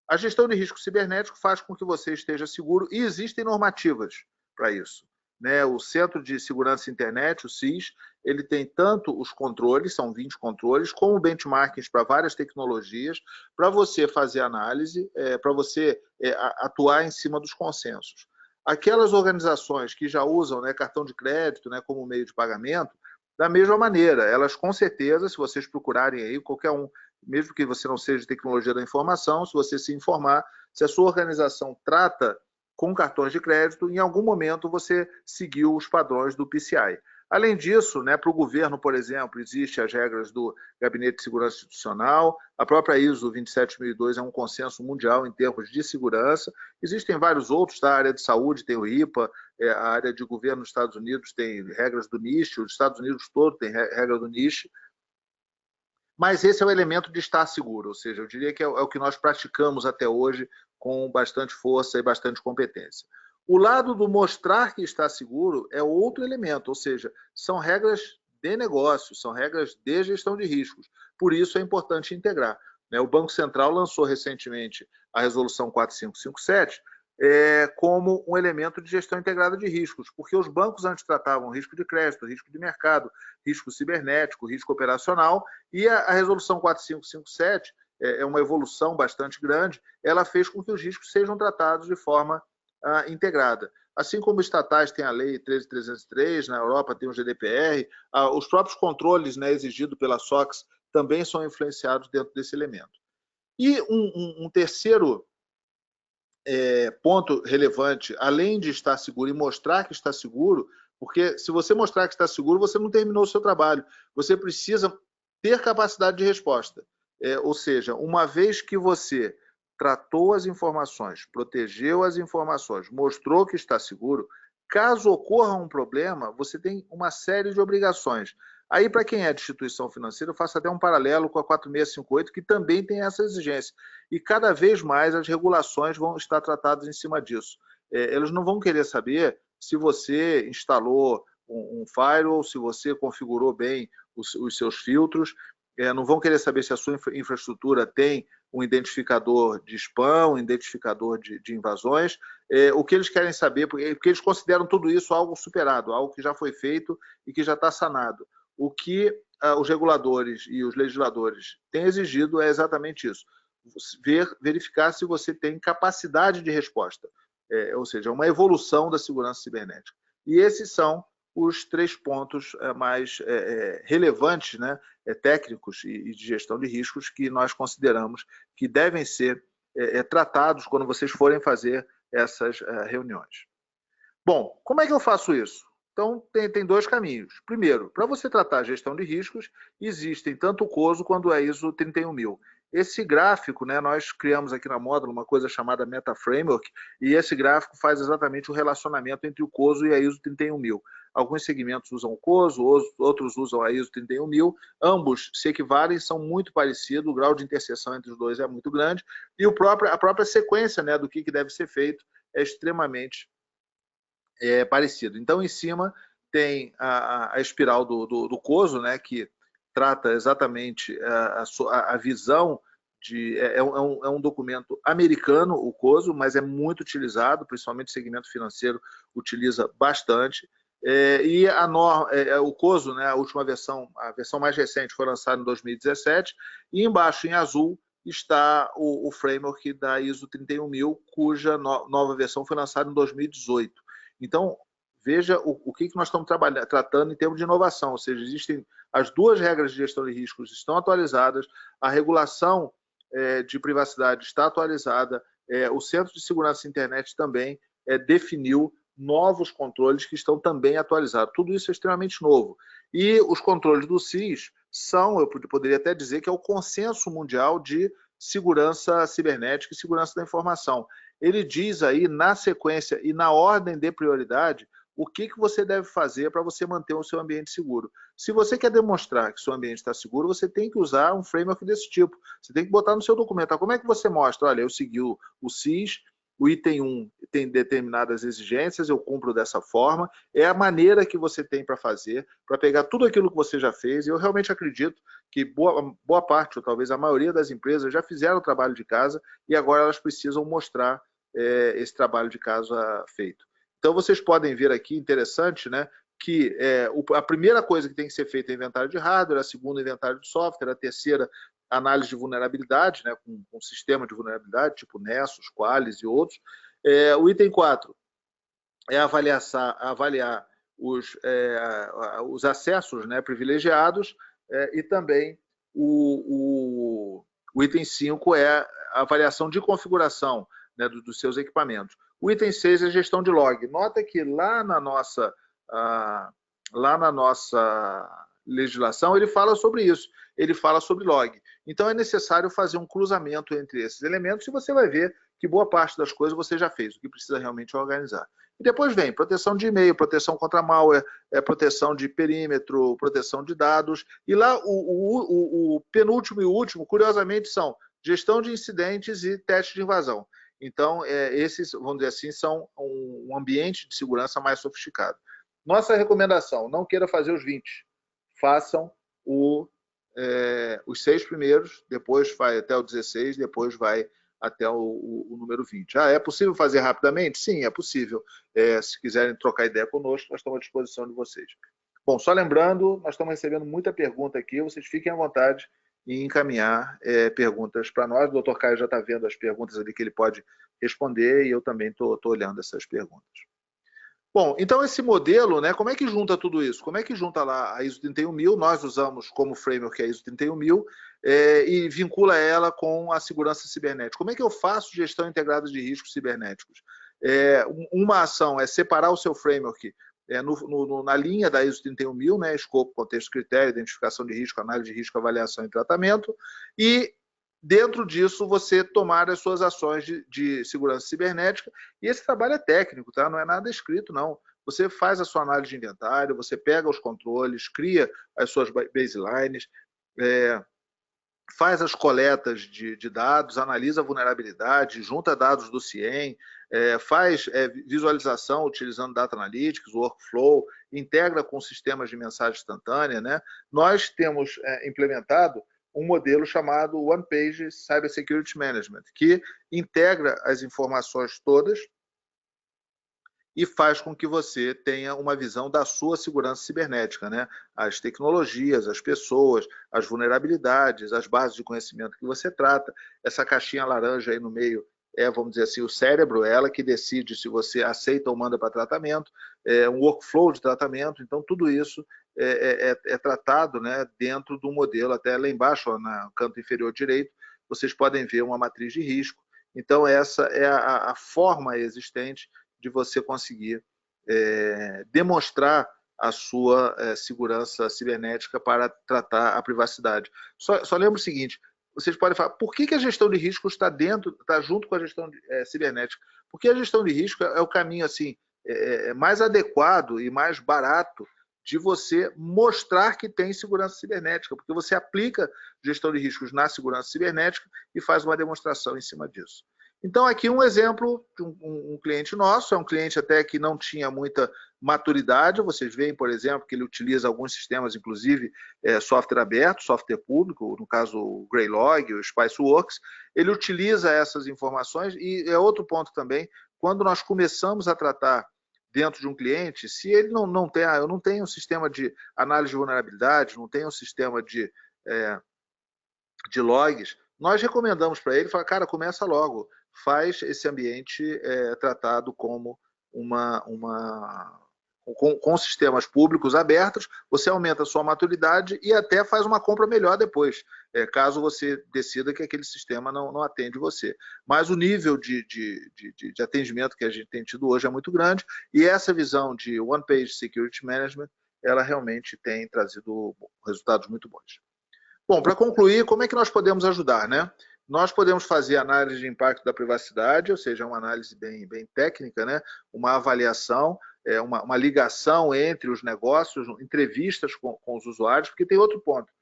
Speaker 1: A gestão de risco cibernético faz com que você esteja seguro e existem normativas para isso. Né? O Centro de Segurança Internet, o CIS, ele tem tanto os controles, são 20 controles, como benchmarkings para várias tecnologias, para você fazer análise, para você atuar em cima dos consensos. Aquelas organizações que já usam, né, cartão de crédito, né, como meio de pagamento, da mesma maneira, elas com certeza, se vocês procurarem aí, qualquer um, mesmo que você não seja de tecnologia da informação, se você se informar, se a sua organização trata com cartões de crédito, em algum momento você seguiu os padrões do PCI. Além disso, né, para o governo, por exemplo, existem as regras do Gabinete de Segurança Institucional, a própria ISO 27002 é um consenso mundial em termos de segurança, existem vários outros, tá? A área de saúde tem o IPA, a área de governo dos Estados Unidos tem regras do NIST, os Estados Unidos todo tem regra do NIST, mas esse é o elemento de estar seguro, ou seja, eu diria que é o que nós praticamos até hoje com bastante força e bastante competência. O lado do mostrar que está seguro é outro elemento, ou seja, são regras de negócio, são regras de gestão de riscos. Por isso é importante integrar. O Banco Central lançou recentemente a Resolução 4557 como um elemento de gestão integrada de riscos, porque os bancos antes tratavam risco de crédito, risco de mercado, risco cibernético, risco operacional, e a Resolução 4557 é uma evolução bastante grande, ela fez com que os riscos sejam tratados de forma integrada. assim como estatais têm a lei 13.303, na Europa tem o GDPR, os próprios controles, né, exigidos pela SOX também são influenciados dentro desse elemento. E um terceiro ponto relevante, além de estar seguro e mostrar que está seguro, porque se você mostrar que está seguro, você não terminou o seu trabalho. Você precisa ter capacidade de resposta. Ou seja, uma vez que você tratou as informações, protegeu as informações, mostrou que está seguro, caso ocorra um problema, você tem uma série de obrigações. Aí, para quem é de instituição financeira, eu faço até um paralelo com a 4658, que também tem essa exigência. E cada vez mais as regulações vão estar tratadas em cima disso. Eles não vão querer saber se você instalou um firewall, se você configurou bem os seus filtros, não vão querer saber se a sua infraestrutura tem um identificador de spam, um identificador de invasões. O que eles querem saber, porque eles consideram tudo isso algo superado, algo que já foi feito e que já está sanado. O que os reguladores e os legisladores têm exigido é exatamente isso. Verificar se você tem capacidade de resposta, ou seja, uma evolução da segurança cibernética. E esses são os 3 pontos mais relevantes, né, técnicos e de gestão de riscos que nós consideramos que devem ser tratados quando vocês forem fazer essas reuniões. Bom, como é que eu faço isso? Então, tem 2 caminhos. Primeiro, para você tratar a gestão de riscos, existem tanto o COSO quanto a ISO 31000. Esse gráfico, né, nós criamos aqui na Módulo uma coisa chamada Meta Framework, e esse gráfico faz exatamente o relacionamento entre o COSO e a ISO 31000. Alguns segmentos usam o COSO, outros usam a ISO 31000, ambos se equivalem, são muito parecidos, o grau de interseção entre os dois é muito grande, e a própria sequência, né, do que deve ser feito é extremamente parecido. Então, em cima tem a espiral do COSO, né, que trata exatamente a visão de... É um documento americano, o COSO, mas é muito utilizado, principalmente o segmento financeiro utiliza bastante. E o COSO, né, a última versão, a versão mais recente, foi lançada em 2017, e embaixo, em azul, está o framework da ISO 31000, cuja nova versão foi lançada em 2018. Então, veja o que nós estamos tratando em termos de inovação, ou seja, existem as 2 regras de gestão de riscos estão atualizadas, a regulação de privacidade está atualizada, o Centro de Segurança da Internet também definiu novos controles que estão também atualizados. Tudo isso é extremamente novo. E os controles do CIS são, eu poderia até dizer que é o consenso mundial de segurança cibernética e segurança da informação. Ele diz aí, na sequência e na ordem de prioridade, o que você deve fazer para você manter o seu ambiente seguro. Se você quer demonstrar que o seu ambiente está seguro, você tem que usar um framework desse tipo. Você tem que botar no seu documento. Como é que você mostra? Olha, eu segui o CIS, o item 1 tem determinadas exigências, eu cumpro dessa forma. É a maneira que você tem para fazer, para pegar tudo aquilo que você já fez. E eu realmente acredito que boa parte, ou talvez a maioria das empresas, já fizeram o trabalho de casa e agora elas precisam mostrar esse trabalho de casa feito. Então, vocês podem ver aqui, interessante, né, que a primeira coisa que tem que ser feita é inventário de hardware, a segunda, inventário de software, a terceira, análise de vulnerabilidade, né, com um sistema de vulnerabilidade, tipo Nessus, Qualys e outros. O item 4 é avaliar os acessos, né, privilegiados, e também o item 5 é a avaliação de configuração, né, dos seus equipamentos. O item 6 é gestão de log. Nota que lá na nossa legislação ele fala sobre isso, ele fala sobre log. Então é necessário fazer um cruzamento entre esses elementos e você vai ver que boa parte das coisas você já fez, o que precisa realmente organizar. E depois vem proteção de e-mail, proteção contra malware, proteção de perímetro, proteção de dados. E lá o penúltimo e o último, curiosamente, são gestão de incidentes e teste de invasão. Então, esses, vamos dizer assim, são um ambiente de segurança mais sofisticado. Nossa recomendação, não queira fazer os 20. Façam os 6 primeiros, depois vai até o 16, depois vai até o número 20. É possível fazer rapidamente? Sim, é possível. Se quiserem trocar ideia conosco, nós estamos à disposição de vocês. Bom, só lembrando, nós estamos recebendo muita pergunta aqui, vocês fiquem à vontade em encaminhar perguntas para nós. O Dr. Caio já está vendo as perguntas ali que ele pode responder e eu também estou olhando essas perguntas. Bom, então esse modelo, né, como é que junta tudo isso? Como é que junta lá a ISO 31000, nós usamos como framework a ISO 31000, e vincula ela com a segurança cibernética? Como é que eu faço gestão integrada de riscos cibernéticos? Uma ação é separar o seu framework na linha da ISO 31000, né, escopo, contexto, critério, identificação de risco, análise de risco, avaliação e tratamento, e dentro disso você tomar as suas ações de segurança cibernética, e esse trabalho é técnico, tá? Não é nada escrito, não. Você faz a sua análise de inventário, você pega os controles, cria as suas baselines, faz as coletas de dados, analisa a vulnerabilidade, junta dados do CIEM, faz visualização utilizando Data Analytics, Workflow, integra com sistemas de mensagem instantânea, né? Nós temos implementado um modelo chamado One Page Cybersecurity Management, que integra as informações todas e faz com que você tenha uma visão da sua segurança cibernética, né? As tecnologias, as pessoas, as vulnerabilidades, as bases de conhecimento que você trata. Essa caixinha laranja aí no meio vamos dizer assim, o cérebro, ela que decide se você aceita ou manda para tratamento, um workflow de tratamento. Então, tudo isso é tratado, né, dentro do modelo. Até lá embaixo, no canto inferior direito, vocês podem ver uma matriz de risco. Então, essa é a forma existente de você conseguir demonstrar a sua segurança cibernética para tratar a privacidade. Só lembra o seguinte, vocês podem falar, por que a gestão de risco está junto com a gestão cibernética? Porque a gestão de risco é o caminho assim, mais adequado e mais barato de você mostrar que tem segurança cibernética, porque você aplica gestão de riscos na segurança cibernética e faz uma demonstração em cima disso. Então, aqui um exemplo de um cliente nosso, é um cliente até que não tinha muita maturidade. Vocês veem, por exemplo, que ele utiliza alguns sistemas, inclusive software aberto, software público, no caso o Greylog, o Spiceworks. Ele utiliza essas informações e é outro ponto também, quando nós começamos a tratar dentro de um cliente, se ele não tem, eu não tenho um sistema de análise de vulnerabilidade, não tenho um sistema de logs, nós recomendamos para ele, fala, cara, começa logo, faz esse ambiente tratado como com sistemas públicos abertos, você aumenta a sua maturidade e até faz uma compra melhor depois, caso você decida que aquele sistema não atende você. Mas o nível de atendimento que a gente tem tido hoje é muito grande, e essa visão de One Page Security Management, ela realmente tem trazido resultados muito bons. Bom, para concluir, como é que nós podemos ajudar, né? Nós podemos fazer análise de impacto da privacidade, ou seja, uma análise bem técnica, né? Uma avaliação, uma ligação entre os negócios, entrevistas com os usuários, porque tem outro ponto.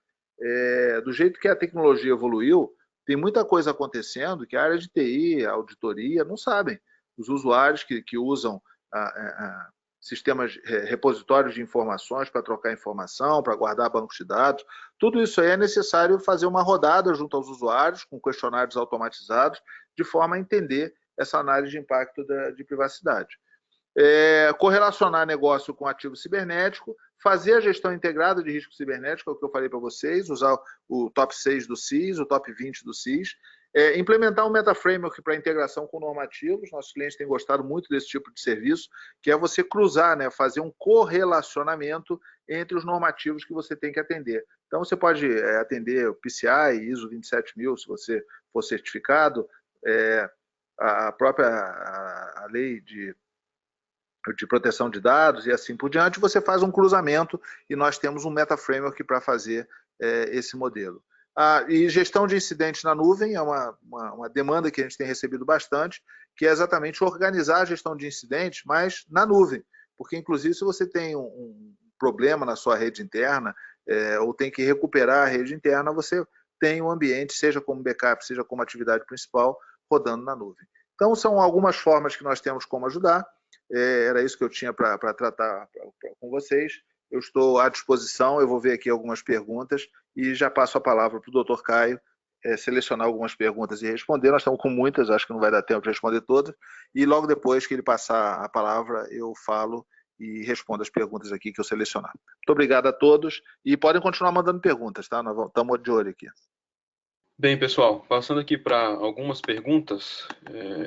Speaker 1: Do jeito que a tecnologia evoluiu, tem muita coisa acontecendo que a área de TI, a auditoria, não sabem. Os usuários que usam sistemas, repositórios de informações para trocar informação, para guardar bancos de dados, tudo isso aí é necessário fazer uma rodada junto aos usuários, com questionários automatizados, de forma a entender essa análise de impacto de privacidade. Correlacionar negócio com ativo cibernético, fazer a gestão integrada de risco cibernético, é o que eu falei para vocês, usar o top 6 do CIS, o top 20 do CIS, implementar um meta-framework para integração com normativos. Nossos clientes têm gostado muito desse tipo de serviço, que é você cruzar, né, fazer um correlacionamento entre os normativos que você tem que atender. Então, você pode atender o PCI, ISO 27000, se você for certificado, a própria a lei de proteção de dados e assim por diante. Você faz um cruzamento e nós temos um meta-framework para fazer esse modelo. E gestão de incidentes na nuvem é uma demanda que a gente tem recebido bastante, que é exatamente organizar a gestão de incidentes, mas na nuvem. Porque, inclusive, se você tem um problema na sua rede interna, ou tem que recuperar a rede interna, você tem um ambiente, seja como backup, seja como atividade principal, rodando na nuvem. Então, são algumas formas que nós temos como ajudar. Era isso que eu tinha para tratar com vocês. Eu estou à disposição, eu vou ver aqui algumas perguntas e já passo a palavra para o Dr. Caio selecionar algumas perguntas e responder. Nós estamos com muitas, acho que não vai dar tempo de responder todas, e logo depois que ele passar a palavra, eu falo e respondo as perguntas aqui que eu selecionar. Muito obrigado a todos e podem continuar mandando perguntas, tá? Nós estamos de olho aqui.
Speaker 2: Bem, pessoal, passando aqui para algumas perguntas,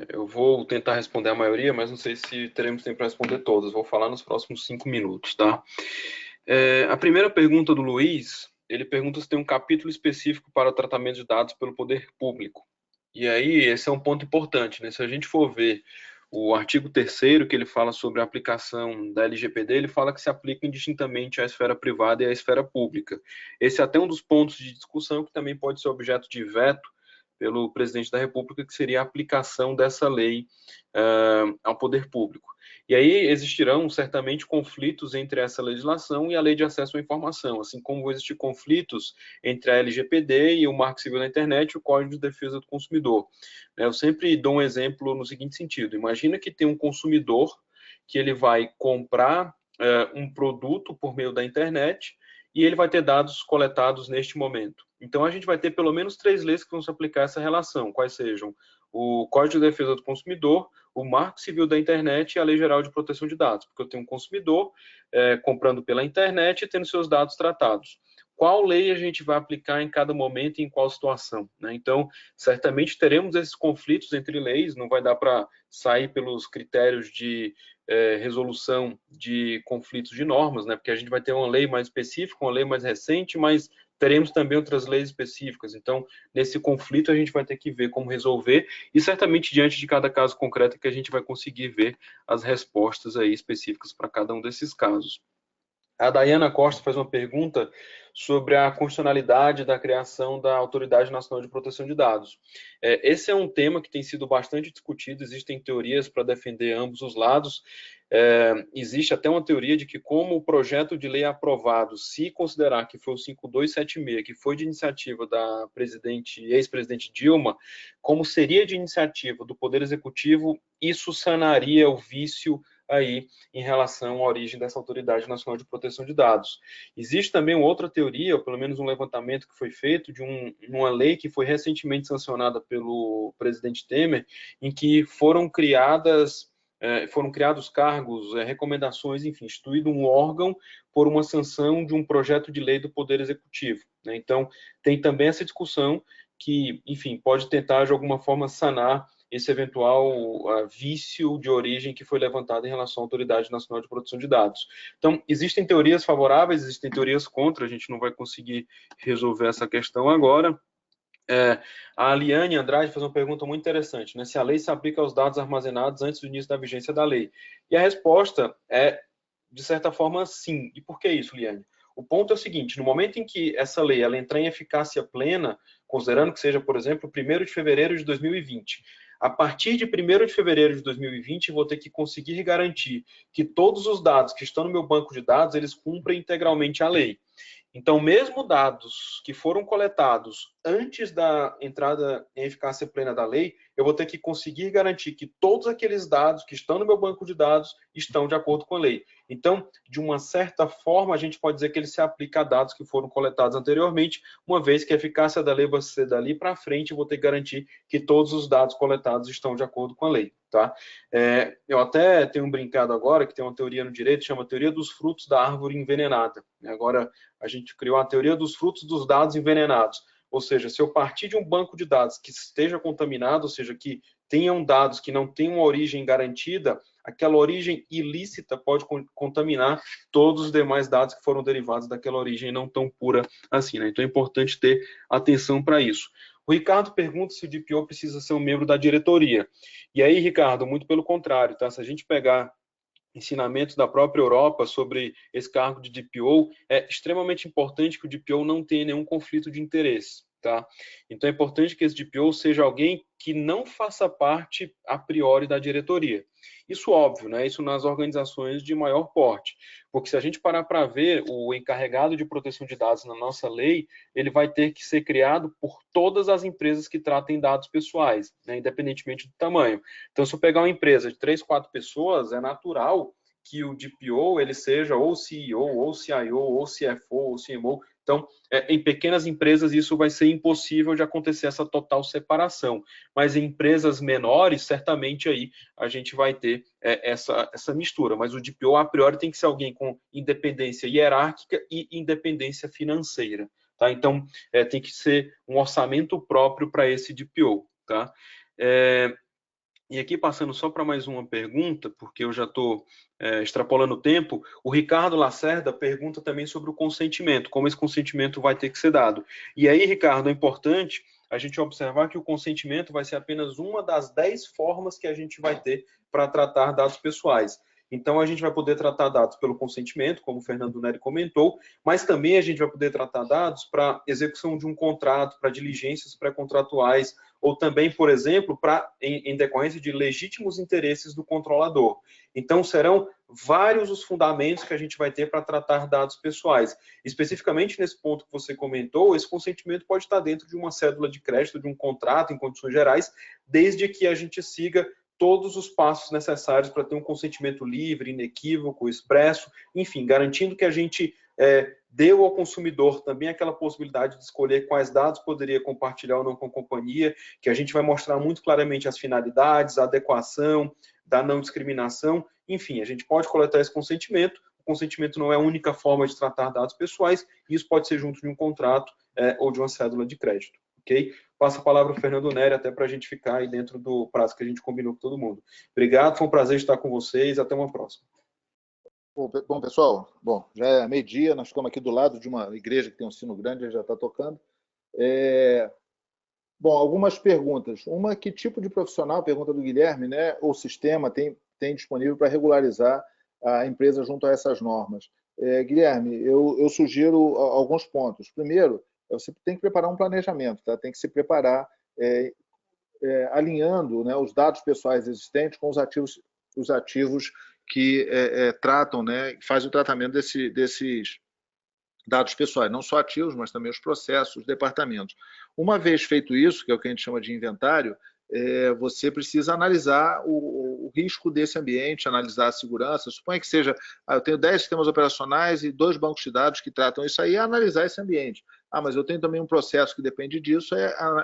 Speaker 2: eu vou tentar responder a maioria, mas não sei se teremos tempo para responder todas. Vou falar nos próximos 5 minutos, tá? A primeira pergunta do Luiz, ele pergunta se tem um capítulo específico para o tratamento de dados pelo poder público. E aí, esse é um ponto importante, né? Se a gente for ver o artigo 3º, que ele fala sobre a aplicação da LGPD, ele fala que se aplica indistintamente à esfera privada e à esfera pública. Esse é até um dos pontos de discussão que também pode ser objeto de veto pelo presidente da República, que seria a aplicação dessa lei ao poder público. E aí existirão certamente conflitos entre essa legislação e a Lei de Acesso à Informação, assim como vão existir conflitos entre a LGPD e o Marco Civil da Internet e o Código de Defesa do Consumidor. Eu sempre dou um exemplo no seguinte sentido: imagina que tem um consumidor que ele vai comprar um produto por meio da internet e ele vai ter dados coletados neste momento. Então, a gente vai ter pelo menos 3 leis que vão se aplicar a essa relação, quais sejam o Código de Defesa do Consumidor, o Marco Civil da Internet e a Lei Geral de Proteção de Dados, porque eu tenho um consumidor comprando pela internet e tendo seus dados tratados. Qual lei a gente vai aplicar em cada momento e em qual situação, né? Então, certamente teremos esses conflitos entre leis, não vai dar para sair pelos critérios de resolução de conflitos de normas, né? Porque a gente vai ter uma lei mais específica, uma lei mais recente, mas teremos também outras leis específicas. Então, nesse conflito, a gente vai ter que ver como resolver e certamente diante de cada caso concreto que a gente vai conseguir ver as respostas aí específicas para cada um desses casos. A Dayana Costa faz uma pergunta sobre a constitucionalidade da criação da Autoridade Nacional de Proteção de Dados. Esse é um tema que tem sido bastante discutido, existem teorias para defender ambos os lados. Existe até uma teoria de que, como o projeto de lei aprovado, se considerar que foi o 5276, que foi de iniciativa da ex-presidente Dilma, como seria de iniciativa do Poder Executivo, isso sanaria o vício aí em relação à origem dessa Autoridade Nacional de Proteção de Dados. Existe também uma outra teoria, ou pelo menos um levantamento que foi feito de uma lei que foi recentemente sancionada pelo presidente Temer, em que foram criados cargos, recomendações, enfim, instituído um órgão por uma sanção de um projeto de lei do Poder Executivo, né? Então, tem também essa discussão que, enfim, pode tentar de alguma forma sanar esse eventual vício de origem que foi levantado em relação à Autoridade Nacional de Proteção de Dados. Então, existem teorias favoráveis, existem teorias contra, a gente não vai conseguir resolver essa questão agora. A Aliane Andrade faz uma pergunta muito interessante, né? Se a lei se aplica aos dados armazenados antes do início da vigência da lei. E a resposta é, de certa forma, sim. E por que isso, Liane? O ponto é o seguinte: no momento em que essa lei ela entrar em eficácia plena, considerando que seja, por exemplo, 1º de fevereiro de 2020, a partir de 1º de fevereiro de 2020, vou ter que conseguir garantir que todos os dados que estão no meu banco de dados, eles cumprem integralmente a lei. Então, mesmo dados que foram coletados antes da entrada em eficácia plena da lei, eu vou ter que conseguir garantir que todos aqueles dados que estão no meu banco de dados estão de acordo com a lei. Então, de uma certa forma, a gente pode dizer que ele se aplica a dados que foram coletados anteriormente, uma vez que a eficácia da lei vai ser dali para frente, eu vou ter que garantir que todos os dados coletados estão de acordo com a lei. Tá? Eu até tenho brincado agora, que tem uma teoria no direito, chama teoria dos frutos da árvore envenenada. Agora, a gente criou a teoria dos frutos dos dados envenenados. Ou seja, se eu partir de um banco de dados que esteja contaminado, ou seja, que tenham dados que não tenham uma origem garantida, aquela origem ilícita pode contaminar todos os demais dados que foram derivados daquela origem não tão pura assim, né? Então é importante ter atenção para isso. O Ricardo pergunta se o DPO precisa ser um membro da diretoria. E aí, Ricardo, muito pelo contrário, tá? Se a gente pegar ensinamentos da própria Europa sobre esse cargo de DPO, é extremamente importante que o DPO não tenha nenhum conflito de interesse, tá? Então é importante que esse DPO seja alguém que não faça parte a priori da diretoria. Isso óbvio, né? Isso nas organizações de maior porte, porque se a gente parar para ver o encarregado de proteção de dados na nossa lei, ele vai ter que ser criado por todas as empresas que tratem dados pessoais, né? Independentemente do tamanho. Então, se eu pegar uma empresa de 3, 4 pessoas, é natural que o DPO ele seja ou CEO, ou CIO, ou CFO, ou CMO. Então, em pequenas empresas isso vai ser impossível de acontecer essa total separação, mas em empresas menores, certamente aí a gente vai ter essa mistura, mas o DPO a priori tem que ser alguém com independência hierárquica e independência financeira, Tá? Então, tem que ser um orçamento próprio para esse DPO. Tá? E aqui, passando só para mais uma pergunta, porque eu já estou extrapolando o tempo, o Ricardo Lacerda pergunta também sobre o consentimento, como esse consentimento vai ter que ser dado. E aí, Ricardo, é importante a gente observar que o consentimento vai ser apenas uma das 10 formas que a gente vai ter para tratar dados pessoais. Então, a gente vai poder tratar dados pelo consentimento, como o Fernando Neri comentou, mas também a gente vai poder tratar dados para execução de um contrato, para diligências pré-contratuais, ou também, por exemplo, em decorrência de legítimos interesses do controlador. Então, serão vários os fundamentos que a gente vai ter para tratar dados pessoais. Especificamente nesse ponto que você comentou, esse consentimento pode estar dentro de uma cédula de crédito, de um contrato, em condições gerais, desde que a gente siga todos os passos necessários para ter um consentimento livre, inequívoco, expresso, enfim, garantindo que a gente deu ao consumidor também aquela possibilidade de escolher quais dados poderia compartilhar ou não com a companhia, que a gente vai mostrar muito claramente as finalidades, a adequação, da não discriminação, enfim, a gente pode coletar esse consentimento. O consentimento não é a única forma de tratar dados pessoais, e isso pode ser junto de um contrato ou de uma cédula de crédito. Ok? Passo a palavra ao Fernando Neri, até para a gente ficar aí dentro do prazo que a gente combinou com todo mundo. Obrigado, foi um prazer estar com vocês, até uma próxima.
Speaker 1: Bom, pessoal, já é meio-dia, nós ficamos aqui do lado de uma igreja que tem um sino grande, já está tocando. Bom, algumas perguntas. Uma, que tipo de profissional, pergunta do Guilherme, né, ou sistema tem disponível para regularizar a empresa junto a essas normas? Guilherme, eu sugiro alguns pontos. Primeiro, você tem que preparar um planejamento, tá? Tem que se preparar alinhando, né, os dados pessoais existentes com os ativos que tratam, né, fazem o tratamento desses dados pessoais, não só ativos, mas também os processos, os departamentos. Uma vez feito isso, que é o que a gente chama de inventário, você precisa analisar o risco desse ambiente, analisar a segurança. Suponha que seja, eu tenho 10 sistemas operacionais e 2 bancos de dados que tratam isso aí, analisar esse ambiente. Mas eu tenho também um processo que depende disso,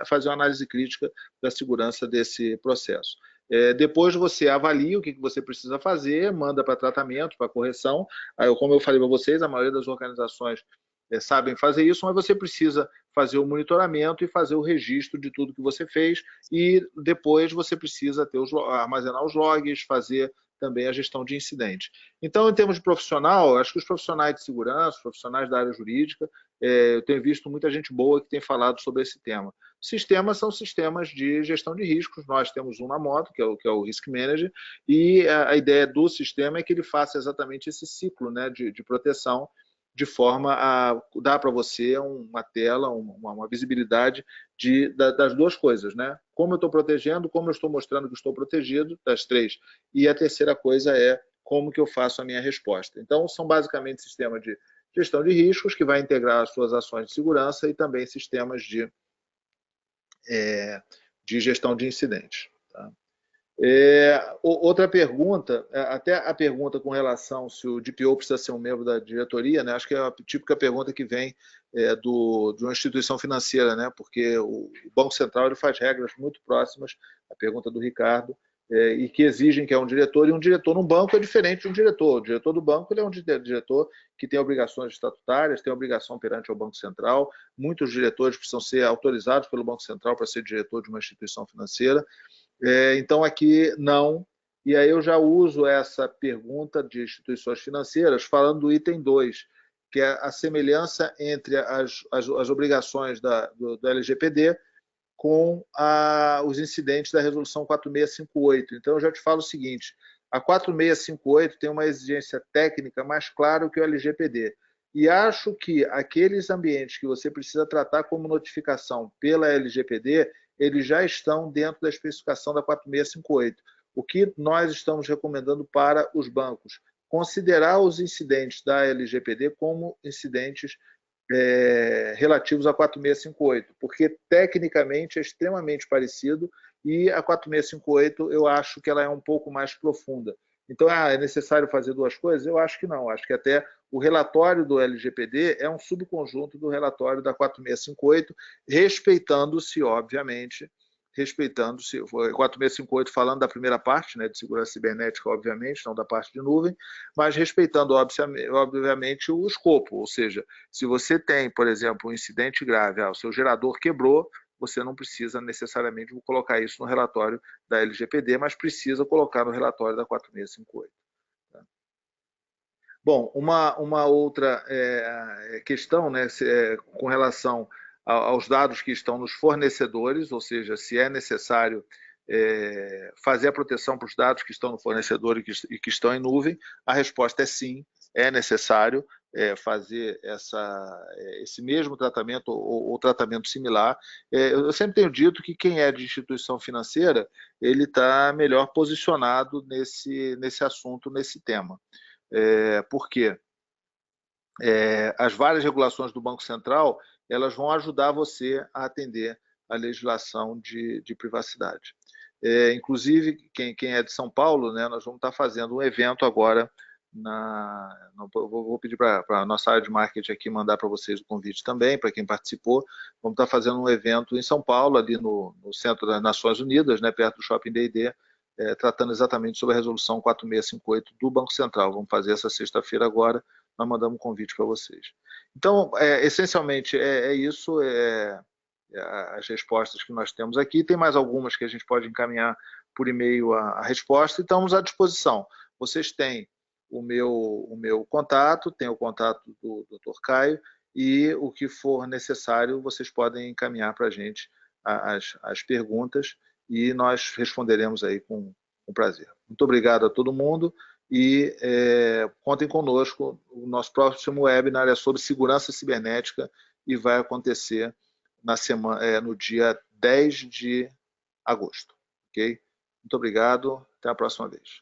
Speaker 1: fazer uma análise crítica da segurança desse processo. Depois você avalia o que você precisa fazer, manda para tratamento, para correção. Como eu falei para vocês, a maioria das organizações sabem fazer isso, mas você precisa fazer o monitoramento e fazer o registro de tudo que você fez, e depois você precisa armazenar os logs, fazer também a gestão de incidentes. Então, em termos de profissional, acho que os profissionais de segurança, os profissionais da área jurídica, eu tenho visto muita gente boa que tem falado sobre esse tema. Sistemas são sistemas de gestão de riscos. Nós temos um na moto, que é o Risk Manager, e a ideia do sistema é que ele faça exatamente esse ciclo, né, de proteção, de forma a dar para você uma tela, uma visibilidade das duas coisas, né? Como eu estou protegendo, como eu estou mostrando que estou protegido, das 3. E a terceira coisa é como que eu faço a minha resposta. Então, são basicamente sistemas de gestão de riscos, que vai integrar as suas ações de segurança, e também sistemas de gestão de incidentes. Tá? Outra pergunta, até a pergunta com relação se o DPO precisa ser um membro da diretoria, né? Acho que é a típica pergunta que vem de uma instituição financeira, né? Porque o Banco Central ele faz regras muito próximas, a pergunta do Ricardo, e que exigem que é um diretor, e um diretor num banco é diferente de um diretor. O diretor do banco ele é um diretor que tem obrigações estatutárias, tem obrigação perante ao Banco Central. Muitos diretores precisam ser autorizados pelo Banco Central para ser diretor de uma instituição financeira. Então, aqui não. E aí eu já uso essa pergunta de instituições financeiras falando do item 2, que é a semelhança entre as obrigações do LGPD com os incidentes da Resolução 4658. Então, eu já te falo o seguinte, a 4658 tem uma exigência técnica mais clara que o LGPD. E acho que aqueles ambientes que você precisa tratar como notificação pela LGPD, eles já estão dentro da especificação da 4658. O que nós estamos recomendando para os bancos? Considerar os incidentes da LGPD como incidentes relativos a 4658, porque tecnicamente é extremamente parecido, e a 4658 eu acho que ela é um pouco mais profunda. Então, é necessário fazer duas coisas? Eu acho que não. Acho que até o relatório do LGPD é um subconjunto do relatório da 4658, respeitando-se, obviamente, respeitando, 4658 falando da primeira parte, né, de segurança cibernética, obviamente, não da parte de nuvem, mas respeitando, obviamente, o escopo, ou seja, se você tem, por exemplo, um incidente grave, o seu gerador quebrou, você não precisa necessariamente colocar isso no relatório da LGPD, mas precisa colocar no relatório da 4658. Tá? Bom, uma outra questão, né, com relação aos dados que estão nos fornecedores, ou seja, se é necessário fazer a proteção para os dados que estão no fornecedor e que estão em nuvem, a resposta é sim, é necessário fazer esse mesmo tratamento ou tratamento similar. Eu sempre tenho dito que quem é de instituição financeira, ele está melhor posicionado nesse assunto, nesse tema. Por quê? As várias regulações do Banco Central, elas vão ajudar você a atender a legislação de privacidade. Inclusive, quem é de São Paulo, né, nós vamos estar fazendo um evento agora, vou pedir para a nossa área de marketing aqui mandar para vocês o convite também, para quem participou. Vamos estar fazendo um evento em São Paulo, ali no Centro das Nações Unidas, né, perto do Shopping D&D, tratando exatamente sobre a resolução 4658 do Banco Central. Vamos fazer essa sexta-feira agora, nós mandamos um convite para vocês. Então, essencialmente, isso, as respostas que nós temos aqui. Tem mais algumas que a gente pode encaminhar por e-mail a resposta, e estamos à disposição. Vocês têm o meu contato, tem o contato do Dr. Caio, e o que for necessário, vocês podem encaminhar para a gente as perguntas, e nós responderemos aí com prazer. Muito obrigado a todo mundo e contem conosco. O nosso próximo webinar é sobre segurança cibernética e vai acontecer no dia 10 de agosto. Ok? Muito obrigado. Até a próxima vez.